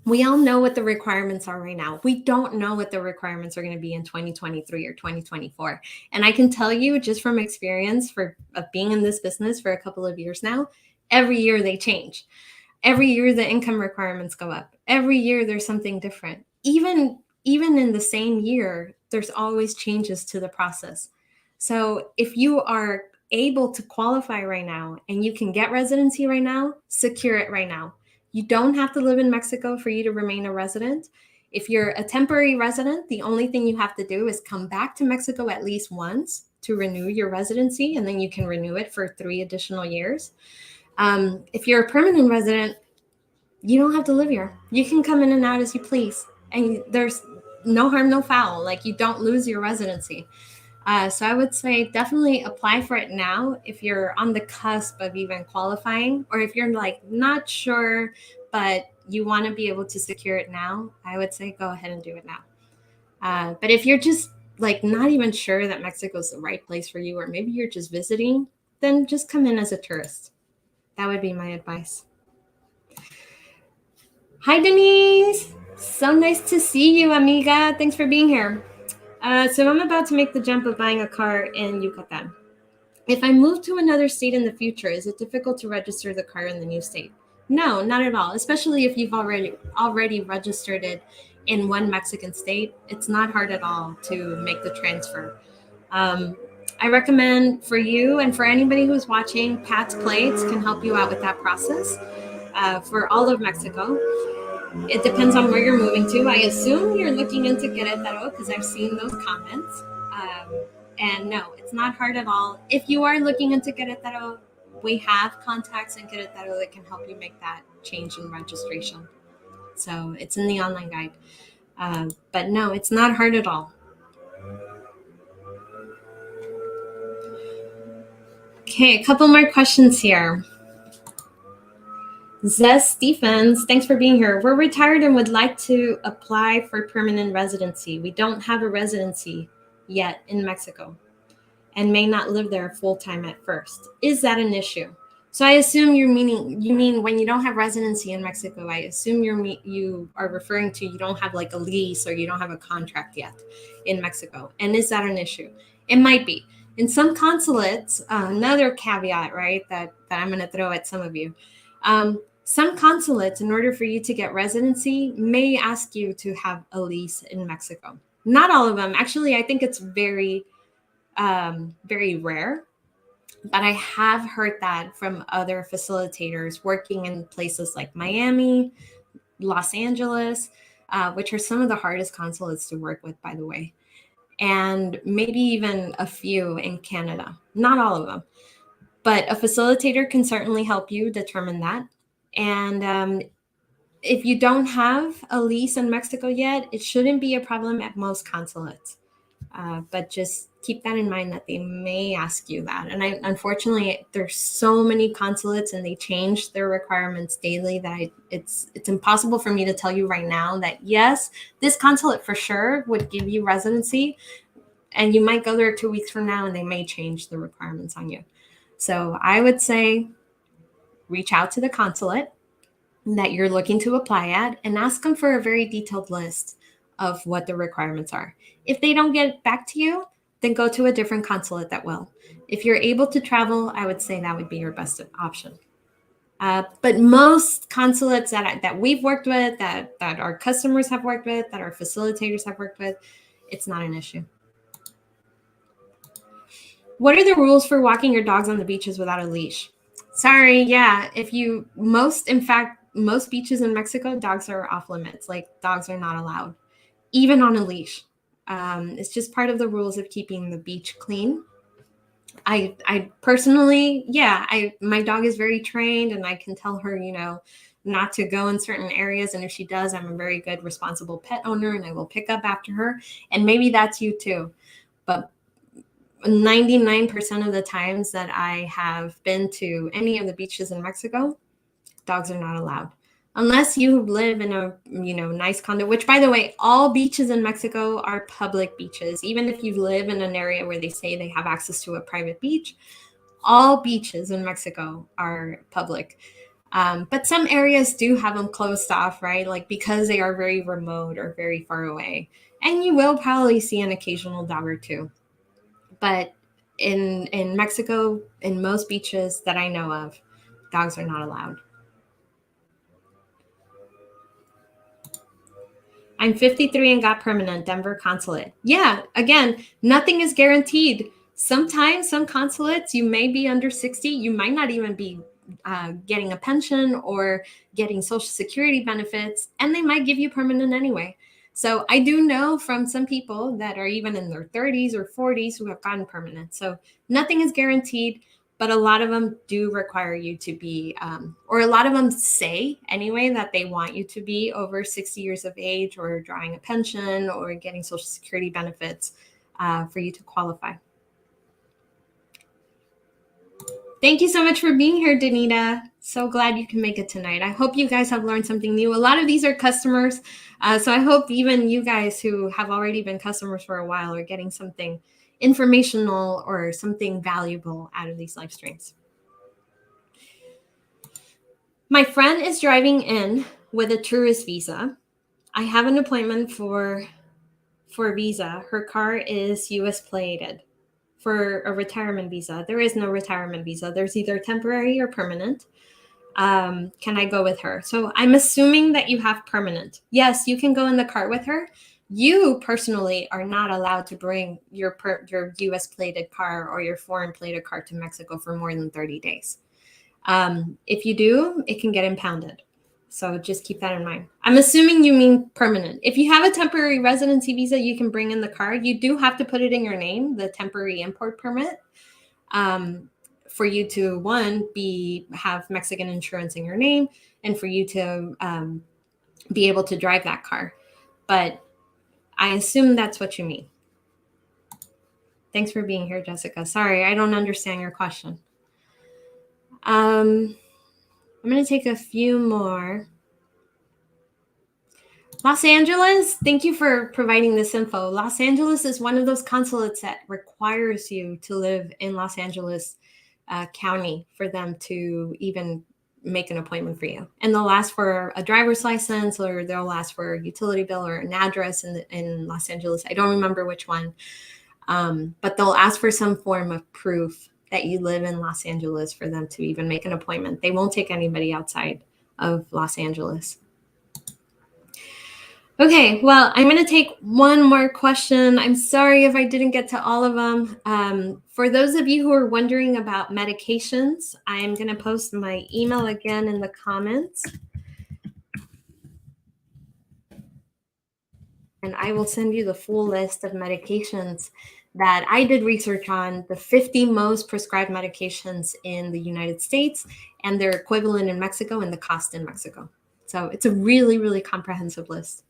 A: we all know what the requirements are right now. We don't know what the requirements are going to be in 2023 or 2024. And I can tell you just from experience of being in this business for a couple of years now, every year they change. Every year the income requirements go up. Every year there's something different. Even in the same year, there's always changes to the process. So if you are able to qualify right now and you can get residency right now, secure it right now. You don't have to live in Mexico for you to remain a resident. If you're a temporary resident, the only thing you have to do is come back to Mexico at least once to renew your residency, and then you can renew it for 3 additional years. If you're a permanent resident, you don't have to live here. You can come in and out as you please, and there's no harm, no foul. Like, you don't lose your residency. So I would say definitely apply for it now if you're on the cusp of even qualifying, or if you're like not sure, but you want to be able to secure it now, I would say go ahead and do it now. But if you're just like not even sure that Mexico is the right place for you, or maybe you're just visiting, then just come in as a tourist. That would be my advice. Hi, Denise. So nice to see you, amiga. Thanks for being here. So I'm about to make the jump of buying a car in Yucatan. If I move to another state in the future, is it difficult to register the car in the new state? No, not at all. Especially if you've already registered it in one Mexican state. It's not hard at all to make the transfer. I recommend for you and for anybody who's watching, Pat's Plates can help you out with that process for all of Mexico. It depends on where you're moving to. I assume you're looking into Querétaro because I've seen those comments. And no, it's not hard at all. If you are looking into Querétaro, we have contacts in Querétaro that can help you make that change in registration. So it's in the online guide. But no, it's not hard at all. Okay, a couple more questions here. Zess Stephens, thanks for being here. We're retired and would like to apply for permanent residency. We don't have a residency yet in Mexico and may not live there full time at first. Is that an issue? So I assume you mean when you don't have residency in Mexico. I assume you are referring to you don't have like a lease or you don't have a contract yet in Mexico. And is that an issue? It might be. In some consulates, another caveat, right, that I'm going to throw at some of you. Some consulates, in order for you to get residency, may ask you to have a lease in Mexico. Not all of them. Actually, I think it's very, very rare. But I have heard that from other facilitators working in places like Miami, Los Angeles, which are some of the hardest consulates to work with, by the way, and maybe even a few in Canada. Not all of them, but a facilitator can certainly help you determine that. And if you don't have a lease in Mexico yet, it shouldn't be a problem at most consulates. But just keep that in mind that they may ask you that. And unfortunately, there's so many consulates and they change their requirements daily that it's impossible for me to tell you right now that yes, this consulate for sure would give you residency, and you might go there 2 weeks from now and they may change the requirements on you. So I would say reach out to the consulate that you're looking to apply at and ask them for a very detailed list of what the requirements are. If they don't get back to you, then go to a different consulate that will. If you're able to travel, I would say that would be your best option. But most consulates that we've worked with, that our customers have worked with, that our facilitators have worked with, it's not an issue. What are the rules for walking your dogs on the beaches without a leash? Sorry, yeah. In fact, most beaches in Mexico, dogs are off limits. Like dogs are not allowed, even on a leash. It's just part of the rules of keeping the beach clean. I personally, yeah, my dog is very trained and I can tell her, not to go in certain areas. And if she does, I'm a very good, responsible pet owner and I will pick up after her. And maybe that's you too. But 99% of the times that I have been to any of the beaches in Mexico, dogs are not allowed. Unless you live in a nice condo, which by the way, all beaches in Mexico are public beaches. Even if you live in an area where they say they have access to a private beach, all beaches in Mexico are public. But some areas do have them closed off, right? Like because they are very remote or very far away. And you will probably see an occasional dog or two. But in Mexico, in most beaches that I know of, dogs are not allowed. I'm 53 and got permanent, Denver consulate. Yeah, again, nothing is guaranteed. Sometimes some consulates, you may be under 60. You might not even be getting a pension or getting Social Security benefits, and they might give you permanent anyway. So I do know from some people that are even in their 30s or 40s who have gotten permanent. So nothing is guaranteed, but a lot of them do require you to be, or a lot of them say anyway that they want you to be over 60 years of age or drawing a pension or getting Social Security benefits for you to qualify. Thank you so much for being here, Danita. So glad you can make it tonight. I hope you guys have learned something new. A lot of these are customers. So I hope even you guys who have already been customers for a while are getting something informational or something valuable out of these live streams. My friend is driving in with a tourist visa. I have an appointment for a visa. Her car is US plated. For a retirement visa. There is no retirement visa. There's either temporary or permanent. Can I go with her? So I'm assuming that you have permanent. Yes, you can go in the car with her. You personally are not allowed to bring your US plated car or your foreign plated car to Mexico for more than 30 days. If you do, it can get impounded. So just keep that in mind. I'm assuming you mean permanent. If you have a temporary residency visa, you can bring in the car. You do have to put it in your name, the temporary import permit, for you to, one, have Mexican insurance in your name, and for you to be able to drive that car. But I assume that's what you mean. Thanks for being here, Jessica. Sorry, I don't understand your question. I'm going to take a few more. Los Angeles, thank you for providing this info. Los Angeles is one of those consulates that requires you to live in Los Angeles county for them to even make an appointment for you. And they'll ask for a driver's license, or they'll ask for a utility bill or an address in Los Angeles. I don't remember which one. But they'll ask for some form of proof that you live in Los Angeles for them to even make an appointment. They won't take anybody outside of Los Angeles. Okay, well, I'm going to take one more question. I'm sorry if I didn't get to all of them. For those of you who are wondering about medications, I'm going to post my email again in the comments. And I will send you the full list of medications that I did research on, the 50 most prescribed medications in the United States and their equivalent in Mexico and the cost in Mexico. So it's a really, really comprehensive list.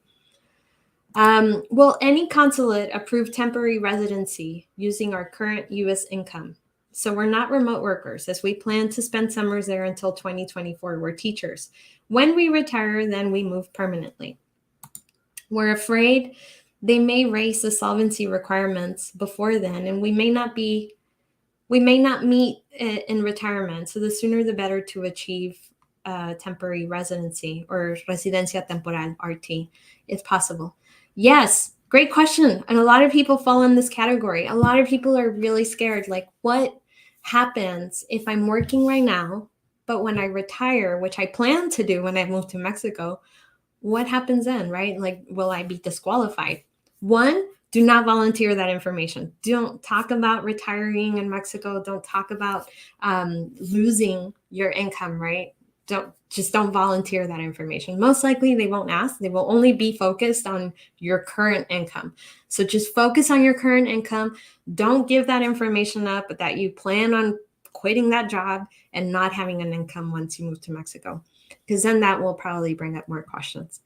A: Will any consulate approve temporary residency using our current U.S. income? So we're not remote workers, as we plan to spend summers there until 2024. We're teachers. When we retire, then we move permanently. We're afraid they may raise the solvency requirements before then, and we may not meet in retirement. So the sooner the better to achieve temporary residency or residencia temporal, RT, if possible. Yes, great question. And a lot of people fall in this category. A lot of people are really scared. Like, what happens if I'm working right now, but when I retire, which I plan to do when I move to Mexico, what happens then, right? Like, will I be disqualified? One, do not volunteer that information. Don't talk about retiring in Mexico. Don't talk about losing your income, right? Don't volunteer that information. Most likely they won't ask. They will only be focused on your current income. So just focus on your current income. Don't give that information up, but that you plan on quitting that job and not having an income once you move to Mexico, because then that will probably bring up more questions.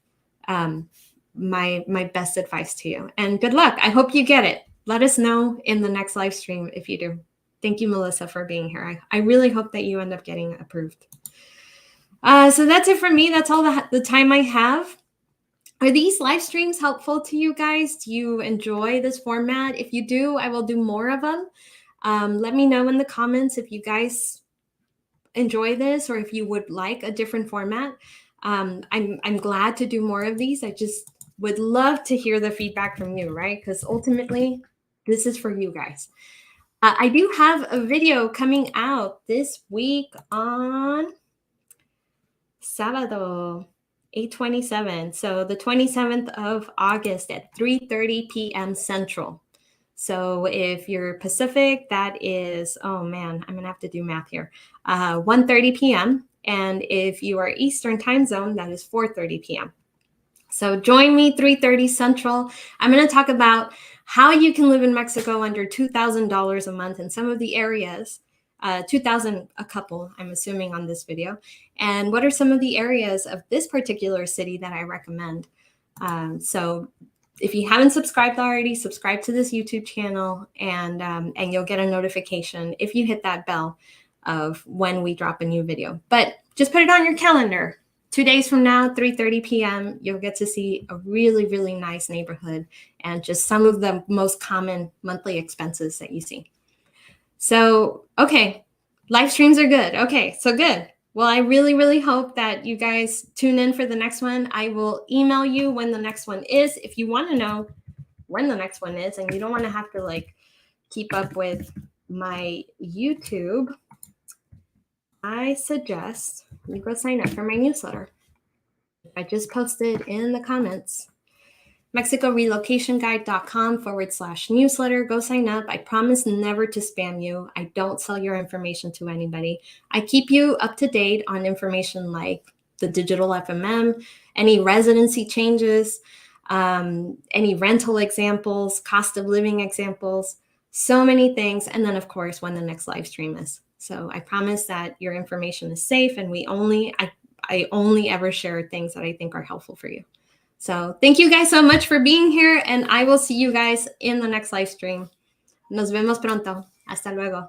A: My best advice to you, and good luck. I hope you get it. Let us know in the next live stream if you do. Thank you, Melissa, for being here. I really hope that you end up getting approved. So that's it for me. That's all the time I have. Are these live streams helpful to you guys? Do you enjoy this format? If you do, I will do more of them. Let me know in the comments if you guys enjoy this or if you would like a different format. I'm glad to do more of these. I just would love to hear the feedback from you, right? Because ultimately, this is for you guys. I do have a video coming out this week on Sábado, 8/27. So the 27th of August at 3:30 p.m. Central. So if you're Pacific, that is, oh man, I'm going to have to do math here, 1:30 p.m. And if you are Eastern time zone, that is 4:30 p.m. So join me 3:30 Central. I'm going to talk about how you can live in Mexico under $2,000 a month in some of the areas, 2,000 a couple, I'm assuming, on this video. And what are some of the areas of this particular city that I recommend? So if you haven't subscribed already, subscribe to this YouTube channel, and you'll get a notification if you hit that bell of when we drop a new video. But just put it on your calendar. 2 days from now, 3:30 p.m., you'll get to see a really, really nice neighborhood and just some of the most common monthly expenses that you see. So, okay, live streams are good. Okay, so good. Well, I really, really hope that you guys tune in for the next one. I will email you when the next one is. If you want to know when the next one is and you don't want to have to like keep up with my YouTube, I suggest you go sign up for my newsletter. I just posted in the comments, mexicorelocationguide.com/newsletter. Go sign up. I promise never to spam you. I don't sell your information to anybody. I keep you up to date on information like the digital FMM, any residency changes, any rental examples, cost of living examples, so many things. And then, of course, when the next live stream is. So I promise that your information is safe, and I only ever share things that I think are helpful for you. So thank you guys so much for being here, and I will see you guys in the next live stream. Nos vemos pronto. Hasta luego.